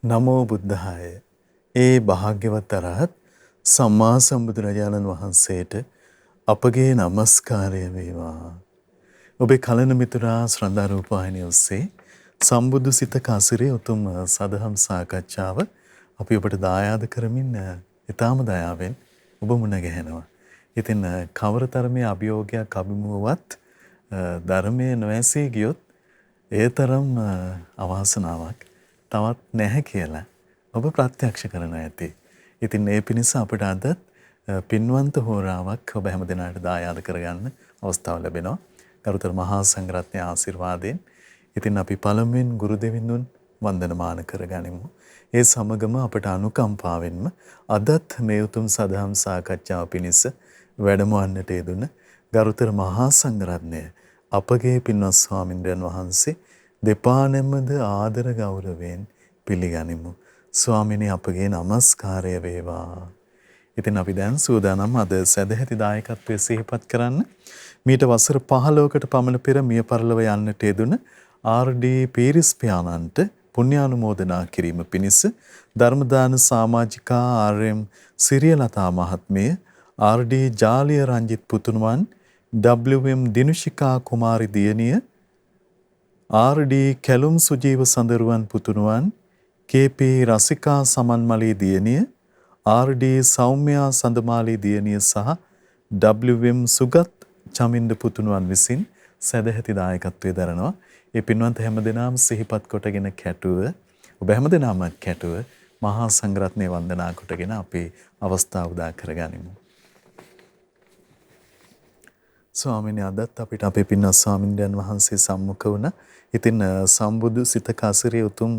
නමෝ බුද්ධාය. ඒ භාග්‍යවත් අරහත් සම්මා සම්බුදුරජාණන් වහන්සේට අපගේ নমස්කාරය වේවා. ඔබේ කලන මිතුරා ශ්‍රද්ධා රූපවාහිනිය ඔස්සේ සම්බුදු සිත කසිරේ උතුම් සදහම් සාකච්ඡාව අපි ඔබට දායාද කරමින් ඊටාම දයාවෙන් ඔබ මුණ ගැහෙනවා. ඉතින් කවරතරමේ අභියෝගයක් අභිමුවවත් ධර්මයේ නොඇසී ගියොත් ඒ තරම් අවාසනාවක් තවත් නැහැ කියලා ඔබ ප්‍රත්‍යක්ෂ කරන ඇති. ඉතින් ඒ පිණිස අපට අද පින්වන්ත හෝරාවක් ඔබ හැම දිනකට දායාද කරගන්න අවස්ථාව ලැබෙනවා. ගරුතර මහා සංඝරත්නයේ ආශිර්වාදයෙන්. ඉතින් අපි පළමුවෙන් ගුරු දෙවිඳුන් වන්දනමාන කරගනිමු. ඒ සමගම අපට අනුකම්පාවෙන්ම අදත් මේ උතුම් සදහම් සාකච්ඡාව පිණිස වැඩමවන්නට යෙදුන ගරුතර මහා සංඝරත්නය අපගේ පින්වත් ස්වාමින්ද්‍රයන් වහන්සේ දෙපා නැමද ආදර ගෞරවයෙන් පිළිගනිමු. ස්වාමිනේ අපගේ নমස්කාරය වේවා. ඉතින් අපි දැන් සූදානම් අද සදැහැති දායකත්වයේ සිහිපත් කරන්න. මීට වසර 15කට පමණ පෙර මිය පරලොව යන්නට යෙදුන ආර්.ඩී. පීරිස් පියාණන්ට පුණ්‍යානුමෝදනා කිරීම පිණිස ධර්මදාන සමාජිකා ආර්.එම්. සිරියලතා මහත්මිය, ආර්.ඩී. ජාලිය රංජිත් පුතුණුවන්, ඩබ්ලිව්.එම්. දිනුෂිකා කුමාරි දියණිය, ආර්.ඩී. කැලුම් සුජීව සඳරුවන් පුතුණුවන්, කේ.පී. රසිකා සමන්මලී දියණිය, ආර්.ඩී. සෞම්‍යා සඳමාලී දියණිය සහ ඩබ්ලිව්.එම්. සුගත් චමින්ද පුතුණුවන් විසින් සදැහැති දායකත්වයේ දරනවා. ඒ පින්වන්ත හැමදෙනාම සිහිපත් කොටගෙන කැටුව ඔබ හැමදෙනාම කැටුව මහා සංඝරත්නය වන්දනා කොටගෙන අපේ අවස්ථාව උදා කරගනිමු. ස්වාමීනි අදත් අපිට අපේ පින්වත් ස්වාමින්දයන් වහන්සේ සම්මුඛ වුණා. ඉතින් සම්බුදු සිත කසිරේ උතුම්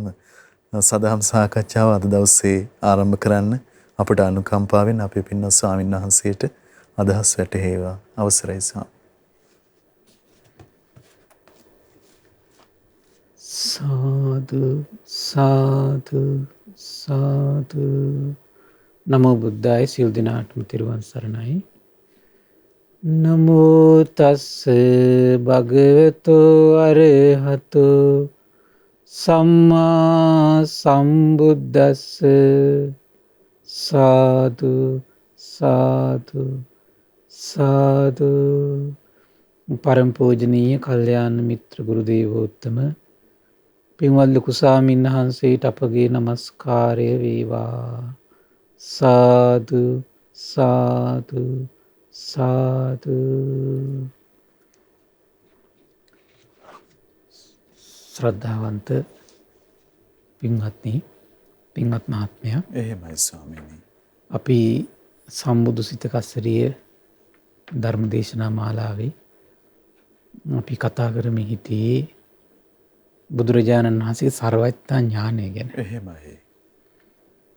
සදහම් සාකච්ඡාව අද දවසේ ආරම්භ කරන්න අපට අනුකම්පාවෙන් අපේ පින්වත් ස්වාමීන් වහන්සේට අදහස් වැටහෙවා. අවසරයි ස්වාමී. සාදු සාදු සාදු. නමෝ බුද්ධාය. සියලු දෙනාටම තෙරුවන් සරණයි. නමෝ තස්ස භගවතෝ අරහතෝ සම්මා සම්බුද්දස්ස. සාදු සාදු සාදු. පරම පූජනීය කල්යාණ මිත්‍ර ගුරු දේවෝත්තම පින්වත් ලොකු ස්වාමීන් වහන්සේට අපගේ নমස්කාරය වේවා. සාදු සාදු සාදු. ශ්‍රද්ධාවන්ත පින්වත්නි, පින්වත් මහත්මයා, එහෙමයි ස්වාමීනි. අපි සම්බුදු සිත කසරිය ධර්මදේශනා මාලාවේ අපි කතා කරමින් හිටියේ බුදුරජාණන් වහන්සේගේ සර්වඥතා ඥානය ගැන. එහෙමයි.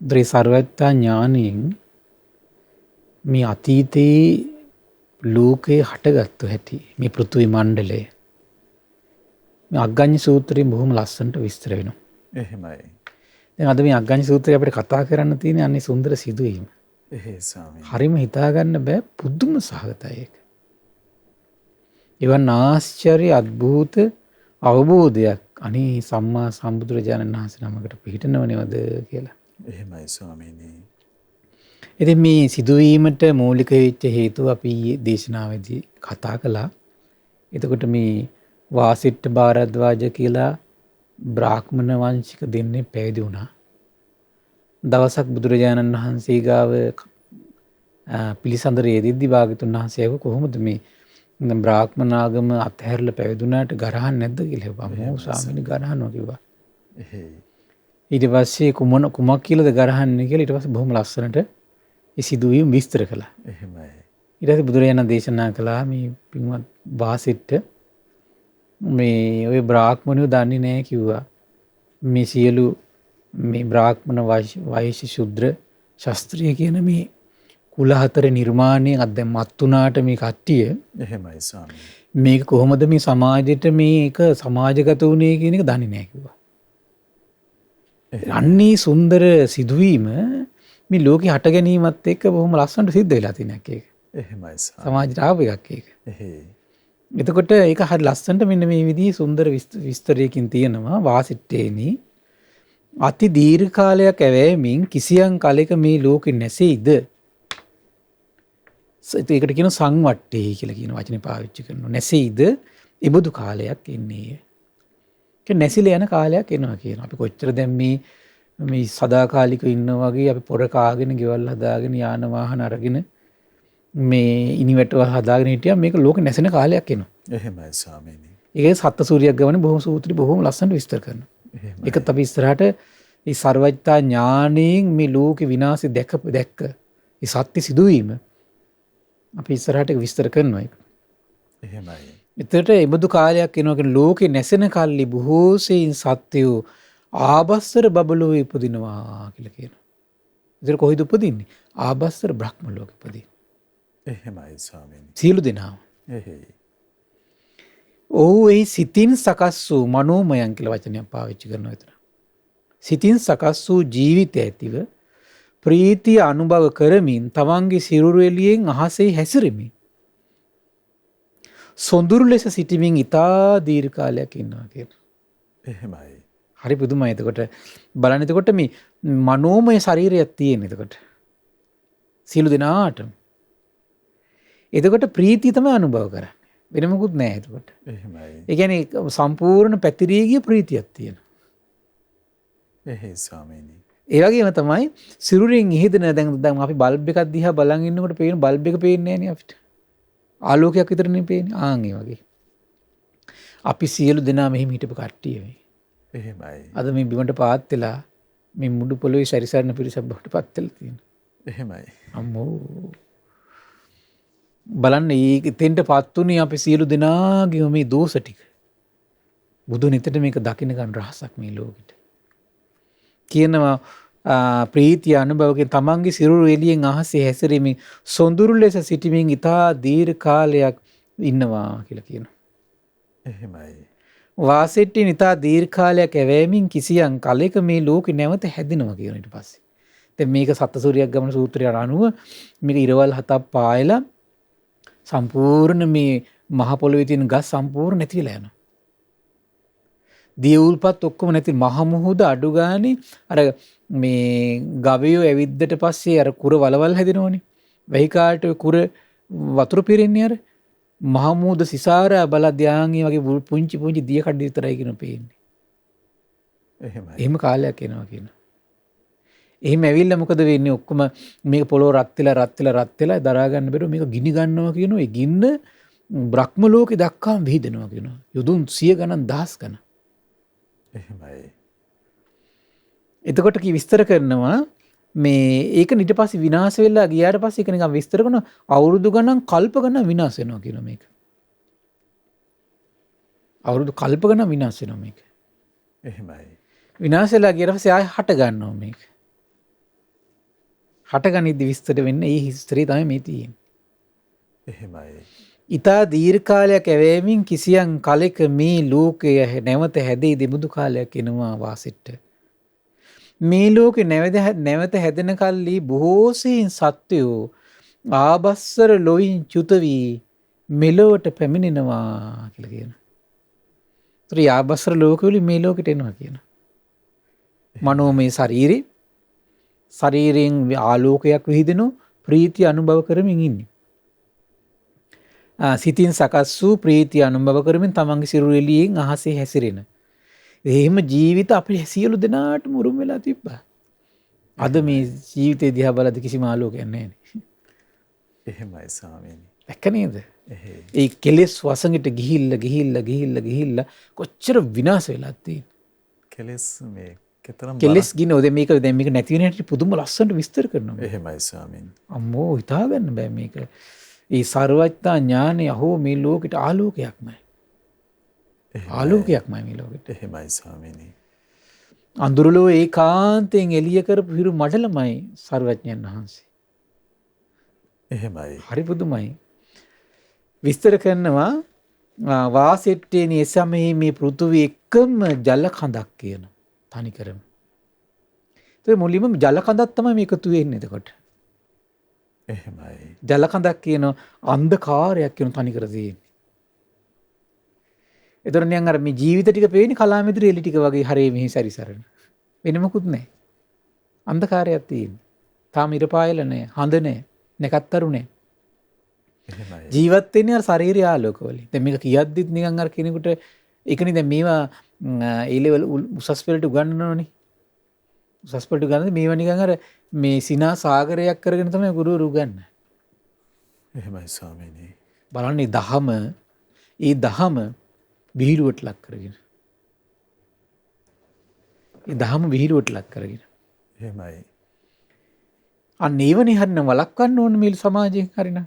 ඒ සර්වඥතා ඥානයෙන් මේ අතීතයේ ලෝකේ හටගත්තු හැටි, මේ පෘථිවි මණ්ඩලය මේ අග්ගඤ්ඤ සූත්‍රයෙන් බොහොම ලස්සනට විස්තර වෙනවා. එහෙමයි. දැන් අද මේ අග්ගඤ්ඤ සූත්‍රය අපිට කතා කරන්න තියෙන අනේ සුන්දර සිදුවීම. එහෙයි ස්වාමීනි. හරිම හිතාගන්න බෑ, පුදුම සහගතයි ඒක. එවන් ආශ්චර්ය අద్භූත අවබෝධයක් අනේ සම්මා සම්බුදුරජාණන් වහන්සේ නමකට පිහිටනවනේවද කියලා. එහෙමයි ස්වාමීනි. ඉතින් මේ සිදුවීමට මූලික වෙච්ච හේතුව අපි ඊයේ දේශනාවේදී කතා කළා. එතකොට මේ වාසිට්ඨ භාරද්වාජ කියලා බ්‍රාහ්මණ වංශික දෙන්නේ පැවිදි වුණා. දවසක් බුදුරජාණන් වහන්සේ ගාව පිළිසඳර යෙදිද්දි භාග්‍යවතුන් වහන්සේ කොහොමද මේ බ්‍රාහ්මණ ආගම අත්හැරලා පැවිදුණාට ගරහන්නේ නැද්ද කියලා හෙව්වා. මොහු ස්වාමීනි ගරහනවා කිව්වා. ඊට පස්සේ කුමක් කියලාද ගරහන්නේ කියලා ඊට පස්සේ බොහොම ලස්සනට ඒ සිදුවීම විස්තර කළා. එහෙමයි. ඊට පස්සේ බුදුරජාණන් දේශනා කළා මේ පින්වත් වාසිට්ඨ මේ ඔය බ්‍රාහ්මණයෝ දන්නේ නැහැ කිව්වා. මේ සියලු මේ බ්‍රාහ්මණ වෛශ්‍ය ශුද්‍ර ශාස්ත්‍රීය කියන මේ කුල හතර නිර්මාණයෙන් අද මත් වුණාට මේ කට්ටිය එහෙමයි ස්වාමීනි. මේක කොහොමද මේ සමාජයට මේක සමාජගත වුණේ කියන එක දන්නේ නැහැ කිව්වා. අන්නේ සුන්දර සිදුවීම මේ ලෝකෙ හට ගැනීමත් එක්ක බොහොම ලස්සනට සිද්ධ වෙලා තියෙන එකක් ඒක. එහෙමයි ස්වාමීනි. සමාජයට ආව එකක් ඒක. එහෙයි. එතකොට ඒක හරි ලස්සනට මෙන්න මේ විදිහේ සුන්දර විස්තරයකින් තියෙනවා වාසිට්ඨේනි අති දීර්ඝ කාලයක් ඇවෑමෙන් කිසියම් කලෙක මේ ලෝකෙ නැසෙයිද? ඒකට කියන සංවට්ටේ කියලා කියන වචනේ පාවිච්චි කරනවා. නැසෙයිද? ඉබුදු කාලයක් එන්නේ. ඒක නැසිලා යන කාලයක් එනවා කියනවා. අපි කොච්චර දැන් මේ සදාකාලිකව ඉන්නා වගේ අපි පොර කාගෙන, ගෙවල් හදාගෙන, යාන වාහන අරගෙන මේ ඉනිවැටව හදාගෙන හිටියා මේක ලෝක නැසෙන කාලයක් එනවා. එහෙමයි ස්වාමීනි. ඒක සත්ත්ව සූර්යයක් ගමනේ බොහොම සූත්‍රي බොහොම ලස්සනට විස්තර කරනවා. ඒකත් අපි ඉස්සරහට මේ ਸਰවඥතා ඥාණයෙන් මේ ලෝකේ විනාශය දැක්ක. ඒ සත්‍ය සිදුවීම අපි ඉස්සරහට විස්තර කරනවා ඒක. එහෙමයි. එතකොට එබඳු කාලයක් එනවා කියන ලෝකේ නැසෙන කල්ලි බොහෝ සෙයින් සත්‍යෝ ආබස්සර බබලෝ ඉපදිනවා කියලා කියනවා. ඒතර කොහෙද උපදින්නේ? ආබස්සර බ්‍රහ්ම ලෝකෙ උපදින. එහෙමයි ස්වාමීනි. සියලු දෙනාම. එහෙයි. ඔහු ඒ සිතින් සකස් වූ මනෝමයන් කියලා වචනයක් පාවිච්චි කරනවා විතර. සිතින් සකස් වූ ජීවිතය ඇතිව ප්‍රීතිය අනුභව කරමින් තමන්ගේ සිරුරු එළියෙන් අහසේ හැසිරෙමින් සොඳුරු ලෙස සිටමින් ඉතා දීර්ඝ කාලයක් ඉන්නවා කියනවා. එහෙමයි. හරි පුදුමයි. එතකොට බලන්න එතකොට මේ මනෝමය ශරීරයක් තියෙන එතකොට සියලු දෙනාටම. එතකොට ප්‍රීතිය තමයි අනුභව කරන්නේ. වෙන මොකුත් නැහැ එතකොට. එහෙමයි. ඒ කියන්නේ සම්පූර්ණ පැතිරී ගිය ප්‍රීතියක් තියෙනවා. එහෙයි ස්වාමීනි. ඒ වගේම තමයි සිරුරෙන් ඉහිදෙන දැන් අපි බල්බ් එකක් දිහා බලන් ඉන්නකොට පේන බල්බ් එක පේන්නේ නැහැ නේ අපිට. ආලෝකයක් විතරනේ පේන්නේ. ආන් ඒ වගේ. අපි සියලු දෙනා මෙහිම හිටපු කට්ටිය මේ. එහෙමයි. අද මේ බිමට පාත් වෙලා මේ මුඩු පොළොවේ සැරිසරන පිරිසක් බවට පත් වෙලා තියෙනවා. එහෙමයි. අම්මෝ. බලන්න එතෙන්ට පත් උනේ අපි සියලු දෙනාගේම මේ දෝෂ ටික. බුදුන් හිතට මේක දකින්න ගන්න රහසක් මේ ලෝකෙට. කියනවා ප්‍රීතිය අනුභවයෙන් තමන්ගේ සිරුරු එළියෙන් අහසේ හැසිරීමේ සොඳුරු ලෙස සිටීමෙන් ඉතා දීර්ඝ කාලයක් ඉන්නවා කියලා කියනවා. එහෙමයි. වාසෙට්ටින් ඉතා දීර්ඝ කාලයක් ඇවෑමින් කිසියම් කලෙක මේ ලෝකෙ නැවත හැදෙනවා කියන ඊට පස්සේ. දැන් මේක සත්සූරියක් ගමන සූත්‍රයට අනුව මේක ඉරවල් 7ක් පායලා සම්පූර්ණ මේ මහ පොළොවේ තියෙන ගස් සම්පූර්ණ නැති වෙලා යනවා. දියවුල්පත් ඔක්කොම නැති මහ මුහුද අඩු ගානේ අර මේ ගවයෝ ඇවිද්දට පස්සේ අර කුර වලවල් හැදෙනවනේ. වෙහිකාට කුර වතුර පිරෙන්නේ අර මහ මුහුද සිසාරා බල ධාන්ගේ වගේ පුංචි පුංචි දිය කඩ විතරයි කියන පේන්නේ. එහෙමයි. එහෙම කාලයක් එනවා කියන. එහෙම ඇවිල්ලා මොකද වෙන්නේ? ඔක්කොම මේක පොළොව රත් වෙලා දරා ගන්න බැරුව මේක ගිනි ගන්නවා කියනවා. ඒ ගින්න බ්‍රහ්ම ලෝකේ දක්වාම විහිදෙනවා කියනවා. යොදුන් 100 ගණන් දහස් ගණන්. එහෙමයි. එතකොට විස්තර කරනවා මේ ඒක ඊට පස්සේ විනාශ වෙලා ගියාට පස්සේ ඒක නිකන් විස්තර කරන අවුරුදු ගණන් කල්ප ගණන් විනාශ වෙනවා කියනවා මේක. අවුරුදු කල්ප ගණන් විනාශ වෙනවා මේක. එහෙමයි. විනාශ වෙලා ගියාට පස්සේ ආයෙ හට ගන්නවා මේක. හටගනිද්දි විස්තර වෙන්නේ මේ හිස්ටරි තමයි මේ තියෙන්නේ. එහෙමයි. ඉතා දීර්ඝ කාලයක් ඇවෑමින් කිසියම් කලෙක මේ ලෝකය නැවත හැදෙයි දෙමුදු කාලයක් එනවා වාසෙට. මේ ලෝකේ නැවත හැදෙන කල්ලි බොහෝ සෙයින් සත්වයෝ ආබස්සර ලොයින් චුත වී මෙලොවට පැමිණෙනවා කියලා කියනවා. ඒතර ආබස්සර ලෝකවලින් මේ ලෝකෙට එනවා කියනවා. මනෝමය ශරීරයෙන් ආලෝකයක් විහිදෙනවා ප්‍රීතිය අනුභව කරමින් ඉන්නේ. සිතින් සකස් වූ ප්‍රීතිය අනුභව කරමින් තමන්ගේ සිරුරු එළියෙන් අහසේ හැසිරෙන. එහෙම ජීවිත අපි සියලු දෙනාටම උරුම වෙලා තිබ්බා. අද මේ ජීවිතේ දිහා බලද්දි කිසිම ආලෝකයක් නැහැ නේ. එහෙමයි ස්වාමීනි. දැක්ක නේද? එහෙයි. ඒ කෙලෙස් වසඟට ගිහිල්ලා කොච්චර විනාශ වෙලා තියෙන්නේ. කෙලස් මේ කතරම් කෙලෙස් ගිනෝ දැන් මේක නැති වෙන හැටි පුදුම ලස්සනට විස්තර කරනවා. එහෙමයි ස්වාමීනි. අම්මෝ හිතා ගන්න බෑ මේක. ඒ ਸਰවඥතා ඥානය අහෝ මේ ලෝකෙට ආලෝකයක්මයි. ආලෝකයක්මයි මේ ලෝකෙට. එහෙමයි ස්වාමීනි. අඳුරලෝ ඒකාන්තයෙන් එළිය කරපු හිරු මඩලමයි ਸਰවඥයන් වහන්සේ. එහෙමයි. හරි පුදුමයි. විස්තර කරනවා වාසෙට්ටේනි එසමෙහි මේ පෘථුවිය එකම ජල කඳක් කියන තනිකරම. ඒ මුලින්ම ජල කඳක් තමයි මේ එකතු වෙන්නේ එතකොට. එහෙමයි. ජල කඳක් කියන අන්ධකාරයක් කියන තනිකර තියෙන්නේ. ඒතර නියන් අර මේ ජීවිත ටික පේන්නේ කලාමැදිරි එලි ටික වගේ හරේ මෙහි සැරිසරන. වෙන මොකුත් නැහැ. අන්ධකාරයක් තියෙන්නේ. තාම ඉර පායලා නැහැ. හඳ නැහැ. නැකත්තරු නැහැ. එහෙමයි. ජීවත් වෙන්නේ අර ශාරීරික ආලෝකවලින්. දැන් මේක කියද්දිත් නිකන් අර කෙනෙකුට ඒකනේ දැන් මේවා ඒ ලෙවල් උසස් පෙළට උගන්වනවනේ. උසස් පෙළට උගන්වන්නේ මේවා නිකන් අර මේ සිනා සාගරයක් කරගෙන තමයි ගුරුවරු උගන්වන්නේ. එහෙමයි ස්වාමීනි. බලන්නේ දහම විහිළුවට ලක් කරගෙන. ඒ දහම විහිළුවට ලක් කරගෙන. එහෙමයි. අන්න ඒවනේ හරින වළක්වන්න ඕන මේ සමාජයෙන් හරින.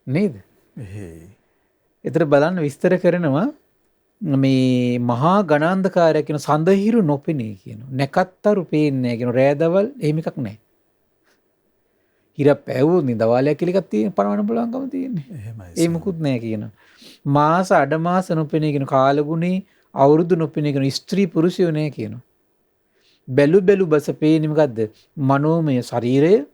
නේද? එහෙයි. ඒතර බලන්න විස්තර කරනවා මේ මහා ගණාන්ධකාරය කියන සඳහිරු නොපෙනේ කියන. නැකත්තරු පේන්නේ නැහැ කියන. රෑදවල් එහෙම එකක් නැහැ. හිර පැවුවොත් නේ දවාලයක් කියලා එකක් තියෙන පනවන්න පුළුවන්කම තියෙන්නේ. එහෙමයි. ඒ මුකුත් නැහැ කියන. මාස අඩ මාස නොපෙනේ කියන කාලගුණේ අවුරුදු නොපෙනේ කියන ස්ත්‍රී පුරුෂයෝ නැහැ කියන. බැලු බස පේන්නේ මොකද්ද? මනෝමය ශරීරය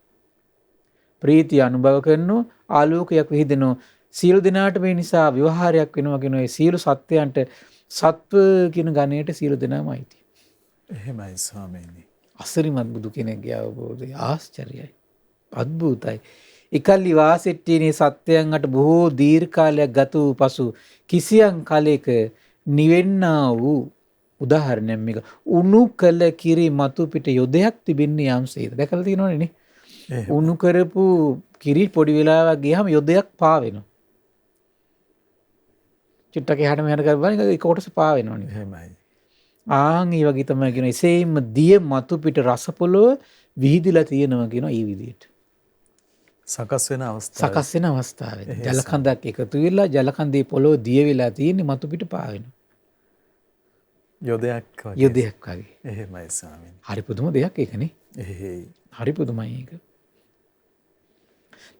ප්‍රීතිය අනුභව කරනෝ ආලෝකයක් විහිදෙනෝ සියලු දෙනාට මේ නිසා විවහාරයක් වෙනවා කියන ඒ සියලු සත්‍යයන්ට සත්ව කියන ගණයට සියලු දෙනාම අයිති. එහෙමයි ස්වාමීනි. අසරිමත් බුදු කෙනෙක්ගේ අවබෝධය ආශ්චර්යයි. අද්භූතයි. එකල්ලි වාසෙට්ටියේ සත්‍යයන් අට බොහෝ දීර්ඝ කාලයක් ගත වූ පසු කිසියම් කලෙක නිවෙන්නා වූ උදාහරණයක් මේක උණු කළ කිරි මතු පිට යොදයක් තිබෙන්නේ යම්සේද. දැකලා තියෙනවනේ නේ. උණු කරපු කිරි පොඩි වෙලාවක් ගියාම යොදයක් පාවෙනවා. චුට්ටක් එහාට මෙහාට කරපුවාම ඒක කොටස පාවෙනවනේ. එහෙමයි. ආන් ඒ වගේ තමයි කියන එසේම දිය මතු පිට රස පොළොව විහිදිලා තියෙනවා කියන ඒ විදිහට. සකස් වෙන අවස්ථාව. සකස් වෙන අවස්ථාවේ ජල කඳක් එකතු වෙලා ජල කඳේ පොළොව දිය වෙලා තියෙන්නේ මතු පිට පාවෙනවා. යොදයක් වගේ. යොදයක් වගේ. එහෙමයි ස්වාමීනි. හරි පුදුම දෙයක් ඒකනේ. එහෙයි. හරි පුදුමයි ඒක.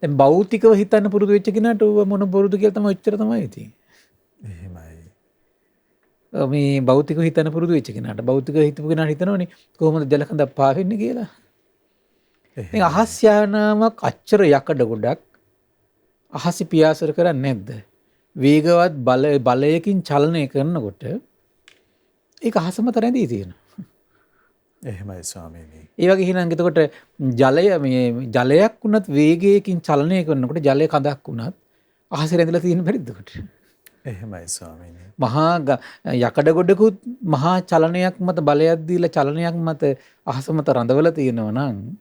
දැන් භෞතිකව හිතන්න පුරුදු වෙච්ච කෙනාට ඌව මොන පුරුදු කියලා තමයි ඔච්චර තමයි තියෙන්නේ. එහෙමයි. මේ භෞතිකව හිතන්න පුරුදු වෙච්ච කෙනාට භෞතිකව හිතපු කෙනාට හිතනවනේ කොහොමද ජල කඳක් පාවෙන්නේ කියලා. දැන් අහස් යානාවක් අච්චර යකඩ ගොඩක් අහස පියාසර කරන්නේ නැද්ද? වේගවත් බලයකින් චලනය කරනකොට ඒක අහස මත රැඳී තියෙනවා. එහෙමයි ස්වාමීනි. ඒ වගේ හිනන් එතකොට ජලයක් වුණත් වේගයකින් චලනය කරනකොට ජලය කඳක් වුණත් අහසේ රැඳිලා තියෙන බැරිද එතකොට? එහෙමයි ස්වාමීනි. මහා යකඩ ගොඩකුත් මහා චලනයක් මත බලයක් දීලා චලනයක් මත අහස මත රඳවලා තියෙනවා නම්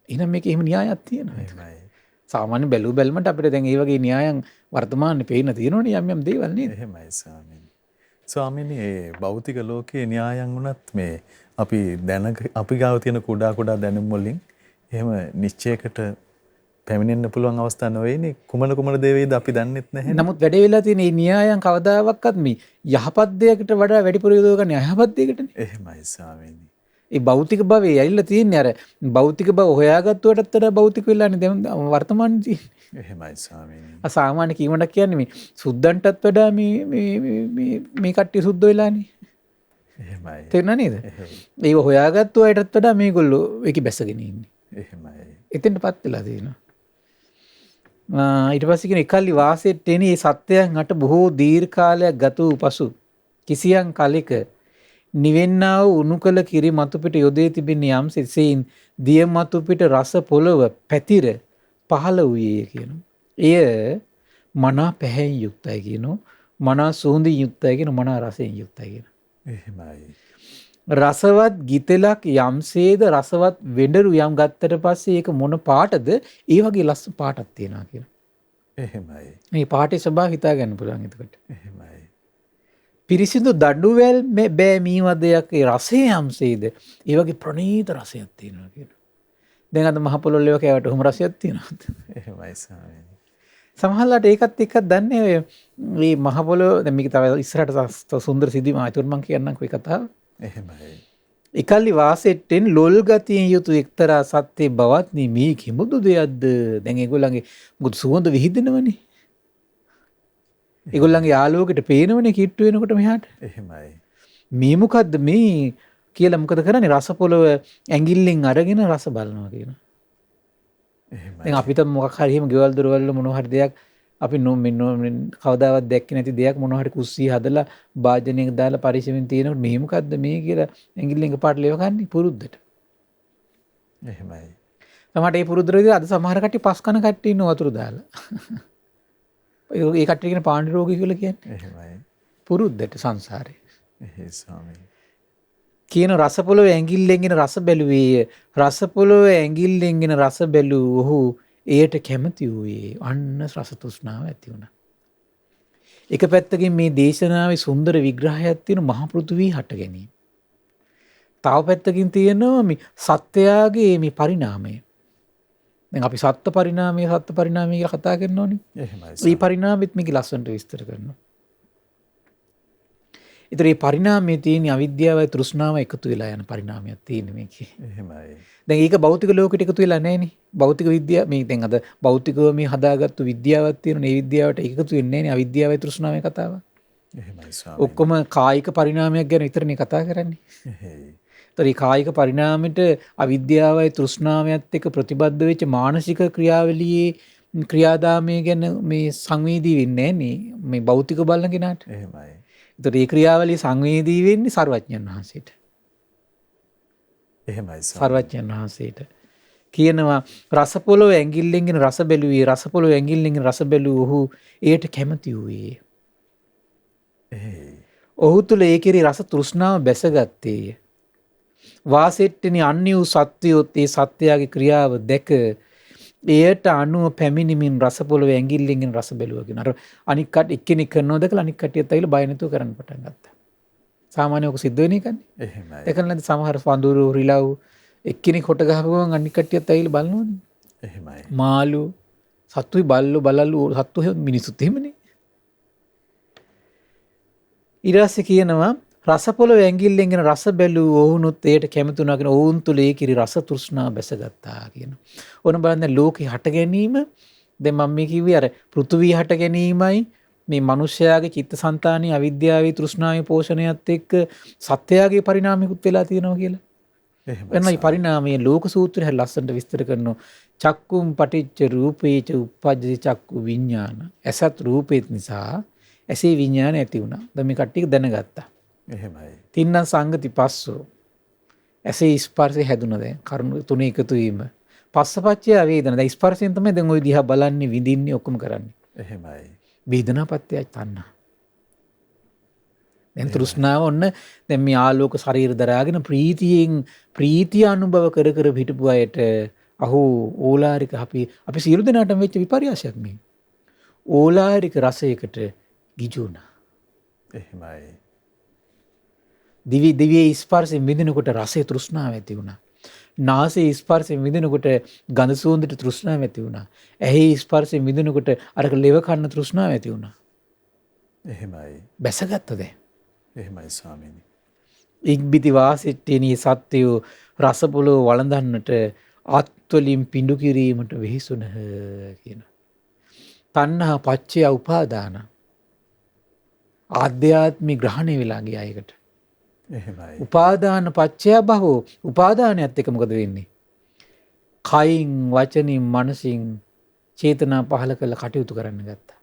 එහෙනම් මේකේ එහෙම න්‍යායක් තියෙනවා. එහෙමයි. සාමාන්‍ය බැලුමට අපිට දැන් මේ වගේ න්‍යායන් වර්තමානයේ පේන තියෙනවනේ යම් දේවල් නේද? එහෙමයි ස්වාමීනි. ස්වාමීනි මේ භෞතික ලෝකයේ න්‍යායන් වුණත් මේ අපි ගාව තියෙන කුඩා දැනුම් වලින් එහෙම නිශ්චයකට පැමිණෙන්න පුළුවන් අවස්ථා නොවේනේ. කුමන දේ වේද අපි දන්නෙත් නැහැ. නමුත් වැඩේ වෙලා තියෙන මේ න්‍යායන් කවදාවත් මේ යහපත් දෙයකට වඩා වැඩිපුර යොදව ගන්න අයහපත් දෙයකටනේ. එහෙමයි ස්වාමීනි. ඒ භෞතික භවයේ ඇවිල්ලා තියෙන්නේ අර භෞතික භව හොයාගත්තුවටත් වඩා භෞතික වෙලානේ දැන් වර්තමානයේ තියෙන්නේ. එහෙමයි ස්වාමීනි. සාමාන්‍ය කීමඩක් කියන්නේ මේ සුද්දන්ටත් වඩා මේ කට්ටිය සුද්ධ වෙලානේ. එහෙමයි. තේරුණා නේද? ඒව හොයාගත්තු අයටත් වඩා මේගොල්ලෝ ඒකේ බැසගෙන ඉන්නේ. එහෙමයි. එතෙන්ටපත් වෙලා තියෙනවා. ඊට පස්සේ කියන එකල්ලි වාසෙට එන මේ සත්‍යයන් අට බොහෝ දීර්ඝ කාලයක් ගත වූ පසු කිසියම් කලෙක නිවෙන්නා වූ උණු කළ කිරි මතු පිට යොදේ තිබෙන්නේ යම් සෙයින් දිය මතු පිට රස පොළව පැතිර පහළ වූයේ කියනවා. එය මනා පැහැයෙන් යුක්තයි කියනවා. මනා සුවඳින් යුක්තයි කියනවා. මනා රසයෙන් යුක්තයි කියනවා. එහෙමයි. රසවත් ගිතෙලක් යම්සේද රසවත් වෙඬරු යම් ගත්තට පස්සේ ඒක මොන පාටද? ඒ වගේ ලස්සන පාටක් තියෙනවා කියනවා. එහෙමයි. මේ පාටේ ස්වභාවය හිතා ගන්න පුළුවන් එතකොට. එහෙමයි. පිරිසිදු දඩුවැල් බෑ මීවදයක් ඒ රසය යම්සේද ඒ වගේ ප්‍රණීත රසයක් තියෙනවා කියනවා. දැන් අද මහ පොළොල්ලේ කෑවට උහුම රසයක් තියෙනවද? එහෙමයි ස්වාමීනි. සමහරවිට ඒකත් එක්කක් දන්නේ ඔය මේ මහ පොළොව දැන් මේක තව ඉස්සරහට සුන්දර සිද්ධිමා ඒතර මම කියන්නම්කෝ ඒ කතාව. එහෙමයි. එකල්ලි වාසෙට්ටෙන් ලොල් ගතියෙන් යුතු එක්තරා සත්‍ය බවත් මේ කිමුදු දෙයක්ද? දැන් ඒගොල්ලන්ගේ මොකද සුවඳ විහිදෙනවනේ. ඒගොල්ලන්ගේ ආලෝකයට පේනවනේ කිට්ටු වෙනකොට මෙහාට. එහෙමයි. මේ මොකද්ද මේ කියලා මොකද කරන්නේ? රස පොළව ඇඟිල්ලෙන් අරගෙන රස බලනවා කියනවා. එහෙමයි. දැන් අපිට මොකක් හරි එහෙම ගෙවල් දොරවල් වල මොනවා හරි දෙයක් අපි කවදාවත් දැක්කේ නැති දෙයක් මොනවා හරි කුස්සිය හදලා වාදනයක දාලා පරිස්සමෙන් තියෙනකොට මේ මොකද්ද මේ කියලා ඇඟිල්ලෙන් එකපාරට ලේව ගන්න පුරුද්දට. එහෙමයි. තමයි මේ පුරුද්දට අද සමහර කට්ටිය පස් කන කට්ටිය ඉන්න වතුර දාලා. ඒ කට්ටිය කියන පාණ්ඩු රෝගී කියලා කියන්නේ. එහෙමයි. පුරුද්දට සංසාරේ. එහෙයි ස්වාමීනි. කියන රස පොළොවේ ඇඟිල්ලෙන්ගෙන රස බැලුවේ රස පොළොවේ ඇඟිල්ලෙන්ගෙන රස බැලූ ඔහු එයට කැමති වූයේ අන්න රස තෘෂ්ණාව ඇති වුණා. එක පැත්තකින් මේ දේශනාවේ සුන්දර විග්‍රහයක් තියෙන මහ පෘථිවි හට ගැනීම. තව පැත්තකින් තියෙනවා මේ සත්‍යයගේ මේ පරිණාමය. දැන් අපි සත්ත්ව පරිණාමය කියලා කතා කරනෝනේ. එහෙමයි. මේ පරිණාමෙත් මේක ලස්සනට විස්තර කරනවා. ඒතර මේ පරිණාමයේ තියෙන අවිද්‍යාවයි තෘෂ්ණාවයි එකතු වෙලා යන පරිණාමයක් තියෙන මේකේ. එහෙමයි. දැන් ඒක භෞතික ලෝකෙට එකතු වෙලා නැහැනේ. භෞතික විද්‍යාව මේ දැන් අද භෞතිකව මේ හදාගත්තු විද්‍යාවක් තියෙනවා. මේ විද්‍යාවට එකතු වෙන්නේ නැහැනේ අවිද්‍යාවයි තෘෂ්ණාවයි කතාව. එහෙමයි ස්වාමීනි. ඔක්කොම කායික පරිණාමයක් ගැන විතරනේ කතා කරන්නේ. එහෙයි. ඒතර මේ කායික පරිණාමයට අවිද්‍යාවයි තෘෂ්ණාවයත් එක්ක ප්‍රතිබද්ධ වෙච්ච මානසික ක්‍රියාවලියේ ක්‍රියාදාමය ගැන මේ සංවේදී වෙන්නේ නැහැනේ මේ භෞතික බලන කෙනාට. එහෙමයි. ඒතර මේ ක්‍රියාවලිය සංවේදී වෙන්නේ සර්වඥයන් වහන්සේට. එහෙමයි සර්වඥයන් වහන්සේට කියනවා රස පොළොව ඇඟිල්ලෙන්ගෙන රස බැලුවේ රස පොළොව ඇඟිල්ලෙන්ගෙන රස බැලූ ඔහු එයට කැමති වූයේ. එහෙයි. ඔහු තුල ඒ කෙරෙහි රස තෘෂ්ණාව බැසගත්තේය. වාසෙට්ටෙනි අන්‍ය වූ සත්වයොත් ඒ සත්‍යයේ ක්‍රියාව දැක එයට අනුව පැමිණීමෙන් රස පොළොව ඇඟිල්ලෙන්ගෙන රස බැලුවා කියන අර අනික් කට එක්කෙනෙක් කරනවා දැකලා අනික් කටියත් ඇවිල්ලා බය නැතුව කරන්න පටන් ගත්තා. සාමාන්‍යයෙන් ඔක සිද්ධ වෙන එකනේ. එහෙමයි. ඒකල නැති සමහර වඳුරු රිලව් එක්කෙනෙක් කොට ගහපු ගමන් අනික් කටියත් ඇවිල්ලා බලනවනේ. එහෙමයි. මාළු සත්තුයි බල්ලෝ බලලු සත්තු මිනිසුත් එහෙමනේ. ඊට කියනවා රස පොළොව ඇඟිල්ලෙන්ගෙන රස බැලූ ඔවුනුත් එයට කැමති වුණා කියන ඔවුන් තුල ඒ කිරි රස තෘෂ්ණාව බැසගත්තා කියන. ඕන බලන්න ලෝකේ හට ගැනීම දැන් මම මේ කිව්වේ අර පෘථුවිය හට ගැනීමයි මේ මිනිස්යාගේ චිත්තසංතානයේ අවිද්‍යාවේ තෘෂ්ණාවේ පෝෂණයත් එක්ක සත්‍යයේ පරිණාමයකුත් වෙලා තියෙනවා කියලා. එහෙමයි. එන්නයි පරිණාමයේ ලෝක සූත්‍රය හැර ලස්සනට විස්තර කරනවා. චක්කුම් පටිච්ච රූපේච උප්පජ්ජති චක්කු විඥාන. ඇසත් රූපේත් නිසා ඇසේ විඥාන ඇති වුණා. දැන් මේ කට්ටිය දැනගත්තා. එහෙමයි. තින්න සංගති පස්සෝ. ඇසේ ස්පර්ශය හැදුණා දැන්. කරුණු තුනේ එකතු වීම. පස්සපච්චය වේදනා. දැන් ස්පර්ශයෙන් තමයි දැන් ওই දිහා බලන්නේ විඳින්නේ ඔක්කොම කරන්නේ. එහෙමයි. වේදනාපත්‍යය තණ්හා. දැන් තෘෂ්ණාව ඔන්න දැන් මේ ආලෝක ශරීර දරාගෙන ප්‍රීතිය අනුභව කර කර හිටපු අයට අහෝ ඕලාරික අපි සියලු දෙනාටම වෙච්ච විපර්යාසයක් මේ. ඕලාරික රසයකට ගිජුණා. එහෙමයි. දිව්‍ය ස්පර්ශයෙන් විඳිනකොට රසයේ තෘෂ්ණාව ඇති වුණා. නාසයේ ස්පර්ශයෙන් විඳිනකොට ගඳ සුවඳට තෘෂ්ණාව ඇති වුණා. ඇහි ස්පර්ශයෙන් විඳිනකොට අරක ලෙව කන්න තෘෂ්ණාව ඇති වුණා. එහෙමයි. බැසගත්ත දැන්. එහෙමයි ස්වාමීනි. ඉක්බිති වාසිට්ටේනී සත්‍යෝ රස පොළොව වළඳන්නට අත්වලින් පිඬු කිරීමට වෙහිසුනහ කියන. තණ්හා පච්චය උපාදාන. ආධ්‍යාත්මික ග්‍රහණය වෙලා ගියා ඒකට. එහෙමයි. උපාදාන පච්චය භවෝ උපාදානයත් එක මොකද වෙන්නේ? කයින් වචනින් මනසින් චේතනා පහල කළ කටයුතු කරන්න ගත්තා.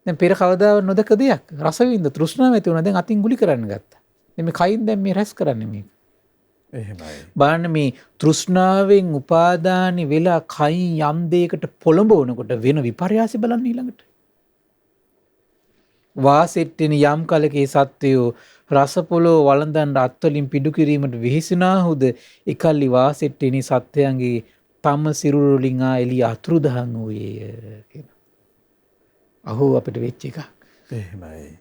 දැන් පෙර කවදාවත් නොදක දෙයක් රස විඳ තෘෂ්ණාව ඇති වුණා. දැන් අතින් ගුලි කරන්න ගත්තා. දැන් මේ කයින් දැන් මේ රැස් කරන්නේ මේක. එහෙමයි. බලන්න මේ තෘෂ්ණාවෙන් උපාදානි වෙලා කයින් යම් දෙයකට පොළඹවනකොට වෙන විපර්යාසය බලන්න ඊළඟට. වාසෙට්ටෙනි යම් කලකේ සත්වයෝ රස පොළොව වළඳන් අත්වලින් පිඩු කිරීමට විහිසුනාහුද එකල්ලි වාසෙට්ටෙනි සත්වයන්ගේ තම සිරුරු වලින් ආ එළිය අතුරුදහන් වූයේය කියන. අහෝ අපිට වෙච්ච එකක්. එහෙමයි.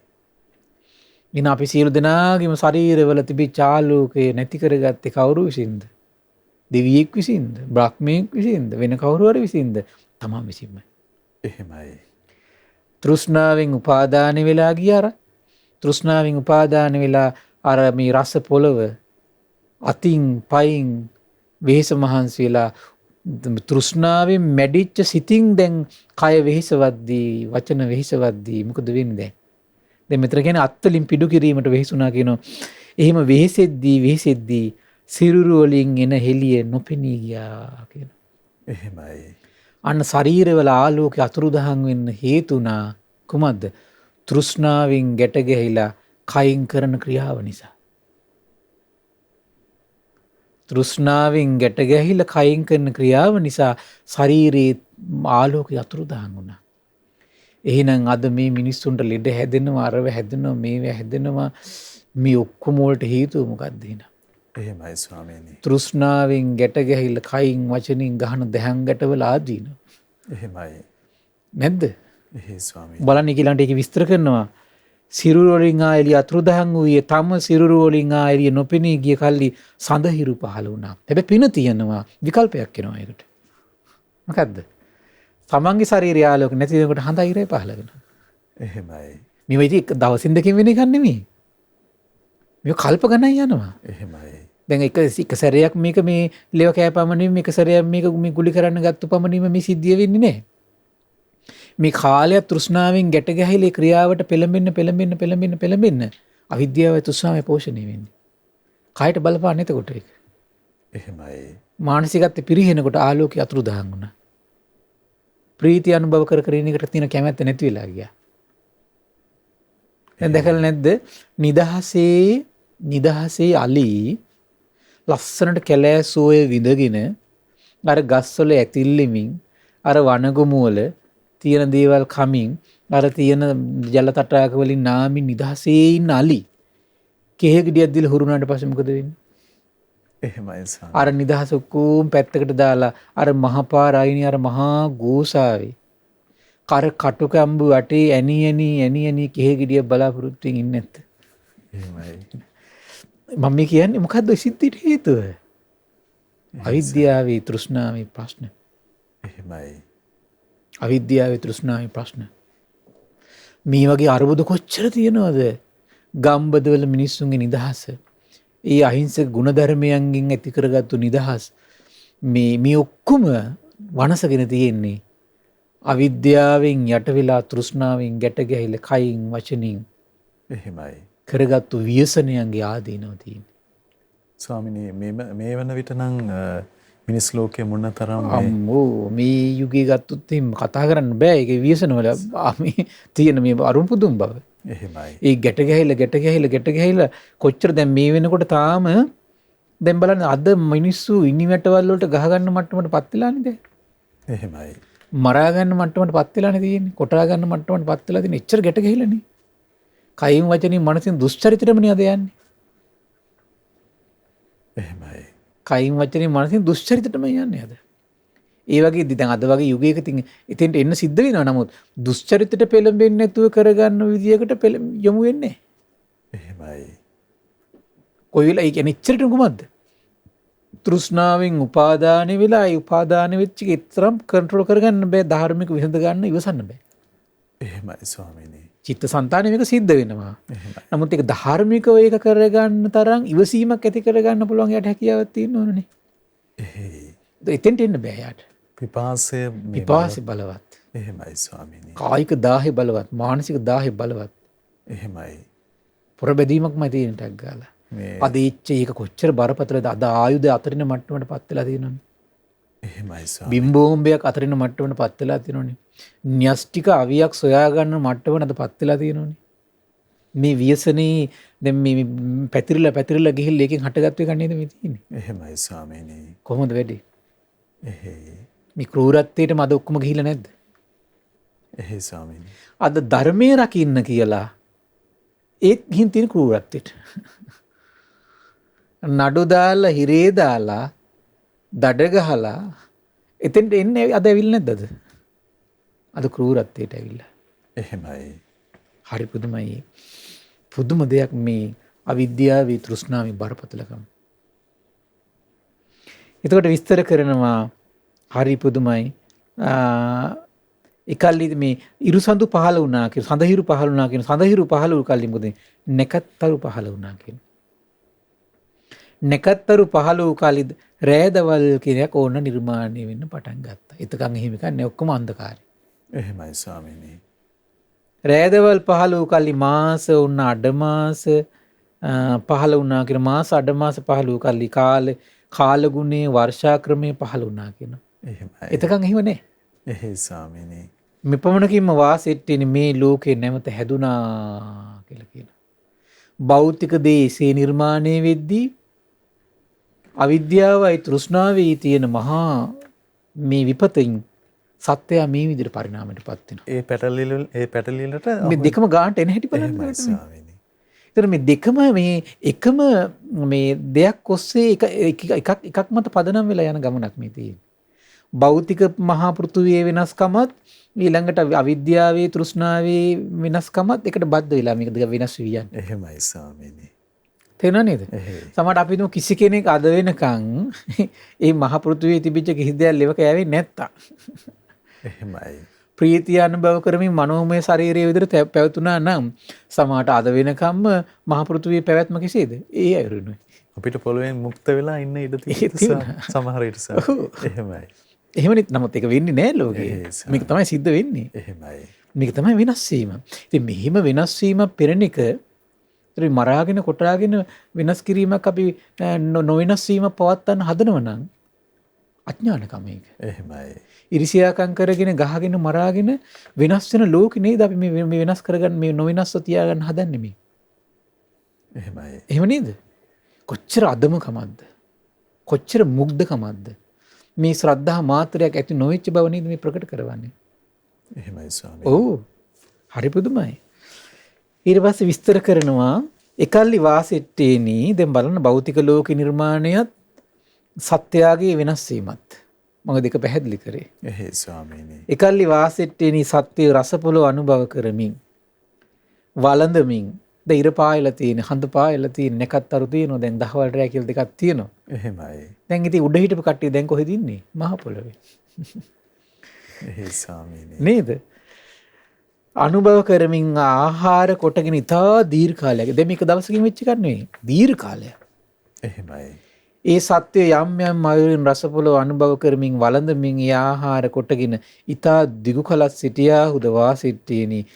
ඉතින් අපි සියලු දෙනාගේම ශරීරවල තිබිච්ච ආලෝකය නැති කරගත්තේ කවුරු විසින්ද? දෙවියෙක් විසින්ද? බ්‍රහ්මයෙක් විසින්ද? වෙන කවුරු හරි විසින්ද? තමන් විසින්මයි. එහෙමයි. තෘෂ්ණාවෙන් උපාදාන වෙලා ගියාර තෘෂ්ණාවෙන් උපාදාන වෙලා අර මේ රස පොළව අතින් පයින් වෙහෙස මහන්සි වෙලා තෘෂ්ණාවෙන් මැඩිච්ච සිතින් දැන් කය වෙහෙසවද්දී වචන වෙහෙසවද්දී මොකද වෙන්නේ දැන් මෙතන කියන්නේ අත්වලින් පිඩු කිරීමට වෙහෙසුණා කියනවා. එහෙම වෙහෙසෙද්දී සිරුරු වලින් එන හෙළිය නොපෙනී ගියා කියනවා. එහෙමයි. අන්න ශරීරවල ආලෝකය අතුරුදහන් වෙන්න හේතු වුණා කුමක්ද? තෘෂ්ණාවෙන් ගැට ගැහිලා කයින් කරන ක්‍රියාව නිසා. තෘෂ්ණාවෙන් ගැට ගැහිලා කයින් කරන ක්‍රියාව නිසා ශරීරයේ ආලෝකය අතුරුදහන් වුණා. එහෙනම් අද මේ මිනිස්සුන්ට ලෙඩ හැදෙනවා, අරව හැදෙනවා, මේව හැදෙනවා. මේ ඔක්කොම වලට හේතුව මොකක්ද එහෙනම්? එහෙමයි ස්වාමීනි. තෘෂ්ණාවෙන් ගැට ගැහිලා කයින් වචනින් ගහන දහං ගැටවල ආදීන. එහෙමයි. නැද්ද? එහෙයි ස්වාමීනි. බලන්න ඊළඟට ඒක විස්තර කරනවා. සිරුරු වලින් ආ එළිය අතුරුදහන් වූයේ තම සිරුරු වලින් ආ එළිය නොපෙනී ගිය කල්ලි සඳහිරු පහළ වුණා. හැබැයි පින තියෙනවා, විකල්පයක් එනවා ඒකට. මොකද්ද? තමන්ගේ ශරීරය ආලෝක නැති වෙනකොට හඳ ඉරේ පහළ වෙනවා. එහෙමයි. මේවා ඉතින් එක දවසින් දෙකකින් වෙන එකක් නෙමෙයි. මේක කල්ප ගණන් යනවා. එහෙමයි. දැන් එක සැරයක් මේක මේ ලෙව කෑපමණින් මේක සැරයක් මේක මේ ගුලි කරන්න ගත්ත පමණින්ම මේ සිද්ධිය වෙන්නේ නැහැ. මේ කාලය තෘෂ්ණාවෙන් ගැට ගැහිලේ ක්‍රියාවට පෙළඹෙන්න අවිද්‍යාවයි තෘෂ්ණාවයි පෝෂණය වෙන්නේ. කායට බලපාන එතකොට ඒක. එහෙමයි. මානසිකත්වයේ පිරිහෙනකොට ආලෝකය අතුරුදහන් වුණා. ප්‍රීතිය අනුභව කර කර ඉන්න එකට තියෙන කැමැත්ත නැති වෙලා ගියා. දැන් දැකලා නැද්ද? නිදහසේ අලි ලස්සනට කැලෑසෝය විඳගෙන අර ගස්වල ඇතිල්ලෙමින් අර වනගොමු වල තියෙන දේවල් කමින් අර තියෙන ජල තටාක වලින් නාමින් නිදහසේ ඉන්න අලි කෙහෙ ගෙඩියක් දීලා හුරුනාට පස්සේ මොකද වෙන්නේ? එහෙමයි ස්වාමීනි. අර නිදහස ඔක්කොම පැත්තකට දාලා අර මහපාර අයිනේ අර මහා ගෝසාවේ කර කටුකම්බු වටේ ඇනි කෙහෙ ගෙඩිය බලාපොරොත්තු වෙමින් ඉන්නේ නැත්ද? එහෙමයි. මම කියන්නේ මොකද්ද සිද්ධියට හේතුව? අවිද්‍යාවේ තෘෂ්ණාවේ ප්‍රශ්න. එහෙමයි. අවිද්‍යාවේ තෘෂ්ණාවේ ප්‍රශ්න. මේ වගේ අරුබුද කොච්චර තියෙනවද? ගම්බදවල මිනිස්සුන්ගේ නිදහස. ඒ අහිංසක ගුණධර්මයන්ගෙන් ඇති කරගත්තු නිදහස්. මේ ඔක්කොම වනසගෙන තියෙන්නේ අවිද්‍යාවෙන් යට වෙලා තෘෂ්ණාවෙන් ගැට ගැහිලා කයින් වචනින් එහෙමයි. කරගත්තු ව්‍යසනයන්ගේ ආදීනව තියෙන්නේ. ස්වාමීනි මේ වන විට නම් මිනිස් ලෝකයේ මොනතරම් අම්මෝ මේ යුගයේ ගත්තොත් එහෙම කතා කරන්න බෑ. ඒකේ ව්‍යසනවල මේ තියෙන මේ අරුම් පුදුම් බව. එහෙමයි. ඒ ගැට ගැහිලා කොච්චර දැන් මේ වෙනකොට තාම දැන් බලන්න අද මිනිස්සු ඉනිමැටවල් වලට ගහ ගන්න මට්ටමට පත් වෙලානේ දැන්. එහෙමයි. මරා ගන්න මට්ටමට පත් වෙලානේ තියෙන්නේ. කොටා ගන්න මට්ටමට පත් වෙලා තියෙන්නේ. එච්චර ගැට ගැහිලානේ. කයින් වචනින් මනසින් දුෂ්චරිතෙමනේ අද යන්නේ. එහෙමයි. කයින් වචනින් මනසින් දුෂ්චරිතෙම යන්නේ අද. ඒ වගේ දැන් අද වගේ යුගයක ඉතින් එන්න සිද්ධ වෙනවා. නමුත් දුෂ්චරිතයට පෙළඹෙන්නේ නැතුව කරගන්න විදියකට යමු වෙන්නේ එහෙමයි. කොයි වෙලාව ඒ කියන්නේ ඉච්චරට කොහොමද? තෘෂ්ණාවෙන් උපාදාන වෙලා ඒ උපාදාන වෙච්ච එක තරම් කන්ට්‍රෝල් කරගන්න බෑ. ධාර්මික විසඳ ගන්න ඉවසන්න බෑ. එහෙමයි ස්වාමීනි. චිත්තසංතානෙ මේක සිද්ධ වෙනවා. එහෙමයි. නමුත් ඒක ධාර්මිකව ඒක කරගන්න තරම් ඉවසීමක් ඇති කරගන්න පුළුවන් යාට හැකියාවක් තියෙන්න ඕනනේ. එහෙයි. එතෙන්ට එන්න බෑ යාට. පිපාසය පිපාසය බලවත්. එහෙමයි ස්වාමීනි. කායික දාහය බලවත්, මානසික දාහය බලවත්. එහෙමයි. පොරබැදීමක්මයි තියෙන ටැග් ගාලා. මේ අද ඒක කොච්චර බරපතලද? අද ආයුධ අතරින් මට්ටමට පත් වෙලා තියෙනවනේ. එහෙමයි ස්වාමීනි. බිම්බෝම්බයක් අතරින් මට්ටමට පත් වෙලා තියෙනවනේ. න්‍යෂ්ටික අවියක් සොයා ගන්න මට්ටමට අද පත් වෙලා තියෙනවනේ. මේ ව්‍යසනේ දැන් මේ පැතිරිලා ගිහිල්ලා එකෙන් හටගත්තු එක නේද මේ තියෙන්නේ? එහෙමයි ස්වාමීනි. කොහොමද වෙන්නේ? එහෙයි. මේ ක්‍රූරත්වයටම අද ඔක්කොම ගිහිල්ලා නැද්ද? එහෙයි ස්වාමීනි. අද ධර්මයේ රකින්න කියලා ඒත් ගිහින් තියෙන ක්‍රූරත්වයට. නඩු දාලා හිරේ දාලා දඩ ගහලා එතෙන්ට එන්නේ අද ඇවිල්ලා නැද්ද අද? අද ක්‍රූරත්වයට ඇවිල්ලා. එහෙමයි. හරි පුදුමයි. පුදුම දෙයක් මේ අවිද්‍යාවේ තෘෂ්ණාවේ බරපතලකම. එතකොට විස්තර කරනවා හරි පුදුමයි. එකල්ලි මේ ඉරුසඳු පහළ වුණා කියන සඳහිරු පහළ වුණා කියන සඳහිරු පහළ වූ කල්ලි මොකද නැකත්තරු පහළ වුණා කියන. නැකත්තරු පහළ වූ කල්ලි රෑදවල් කියනක් ඕන නිර්මාණය වෙන්න පටන් ගත්තා. එතකන් එහෙම එකක් නෑ ඔක්කොම අන්ධකාරය. එහෙමයි ස්වාමීනි. රෑදවල් පහළ වූ කල්ලි මාස උන්න අඩමාස පහළ වුණා කියන මාස අඩමාස පහළ වූ කල්ලි කාලගුණේ වර්ෂා ක්‍රමයේ පහළ වුණා කියන. එහෙමයි. එතකන් එහෙම නෑ. එහෙයි ස්වාමීනි. මෙපමණකින්ම වාසෙට්ටෙන මේ ලෝකේ නැවත හැදුනා කියලා කියන. භෞතික දේ එසේ නිර්මාණය වෙද්දී අවිද්‍යාවයි තෘෂ්ණාවයි තියෙන මහා මේ විපතින් සත්‍යය මේ විදිහට පරිණාමයට පත් වෙනවා. ඒ පැටලිලට මේ දෙකම ගානට එන හැටි බලන්න. එහෙමයි ස්වාමීනි. ඒතර මේ දෙකම මේ එකම මේ දෙයක් ඔස්සේ එකක් මත පදනම් වෙලා යන ගමනක් මේ තියෙන්නේ. භෞතික මහා පෘථුවියේ වෙනස්කමත් ඊළඟට අවිද්‍යාවේ තෘෂ්ණාවේ වෙනස්කමත් එකට බද්ධ වෙලා මේක දෙක වෙනස් වෙන්නේ. එහෙමයි ස්වාමීනි. තේරෙනව නේද? සමහරට අපි නෝ කිසි කෙනෙක් අද වෙනකන් මේ මහා පෘථුවියේ තිබිච්ච කිසි දෙයක් ලෙවක යවෙන්නේ නැත්තා. එහෙමයි. ප්‍රීතිය අනුභව කරමින් මනෝමය ශරීරයේ විදිහට පැවතුනා නම් සමහරට අද වෙනකම්ම මහා පෘථුවියේ පැවැත්ම කෙසේද? ඒ අයුරුනේ. අපිට පොළොවෙන් මුක්ත වෙලා ඉන්න ඉඩ තියෙනවා සමහර විට එහෙමයි. එහෙමනේ. නමුත් ඒක වෙන්නේ නැහැ ලෝකේ. මේක තමයි සිද්ධ වෙන්නේ. එහෙමයි. මේක තමයි වෙනස් වීම. ඉතින් මෙහිම වෙනස් වීම පෙරණ එක මරාගෙන කොටාගෙන වෙනස් කිරීමක් අපි නොවෙනස් වීම පවත්වන්න හදනව නම් අඥානකම ඒක. එහෙමයි. ඉරිසියාකම් කරගෙන ගහගෙන මරාගෙන වෙනස් වෙන ලෝකෙ නේද අපි මේ වෙනස් කරගන්න මේ නොවෙනස්ව තියාගන්න හදන්නේ මේ. එහෙමයි. එහෙම නේද? කොච්චර අදමකමක්ද? කොච්චර මුග්ධකමක්ද? මේ ශ්‍රද්ධා මාත්‍රයක් ඇති නොවෙච්ච බව නේද මේ ප්‍රකට කරවන්නේ. එහෙමයි ස්වාමී. ඔව්. හරි පුදුමයි. ඊට පස්සේ විස්තර කරනවා එකල්ලි වාසෙට්ටේනි දැන් බලන්න භෞතික ලෝක නිර්මාණයත් සත්‍යයේ වෙනස් වීමත් මම දෙක පැහැදිලි කරේ. එහෙයි ස්වාමීනි. එකල්ලි වාසෙට්ටේනි සත්‍ය රසපොළොව අනුභව කරමින් වළඳමින් ද ඉර පායලා තියෙන හඳ පායලා තියෙන නැකත් අරු තියෙනවා දැන් දහවල් රැය කියලා දෙකක් තියෙනවා. එහෙමයි. දැන් ඉතින් උඩ හිටපු කට්ටිය දැන් කොහෙද ඉන්නේ? මහ පොළොවේ. එහෙයි ස්වාමීනි. නේද? අනුභව කරමින් ආහාර කොටගෙන ඉතා දීර්ඝ කාලයක්. දැන් මේක දවසකින් වෙච්ච එකක් නෙවෙයි. දීර්ඝ කාලයක්. එහෙමයි. ඒ සත්‍ය යම් යම් අයුරින් රසපොළොව අනුභව කරමින් වළඳමින් ඒ ආහාර කොටගෙන ඉතා දිගු කලක් සිටියාහුද වාසිට්ටේනි.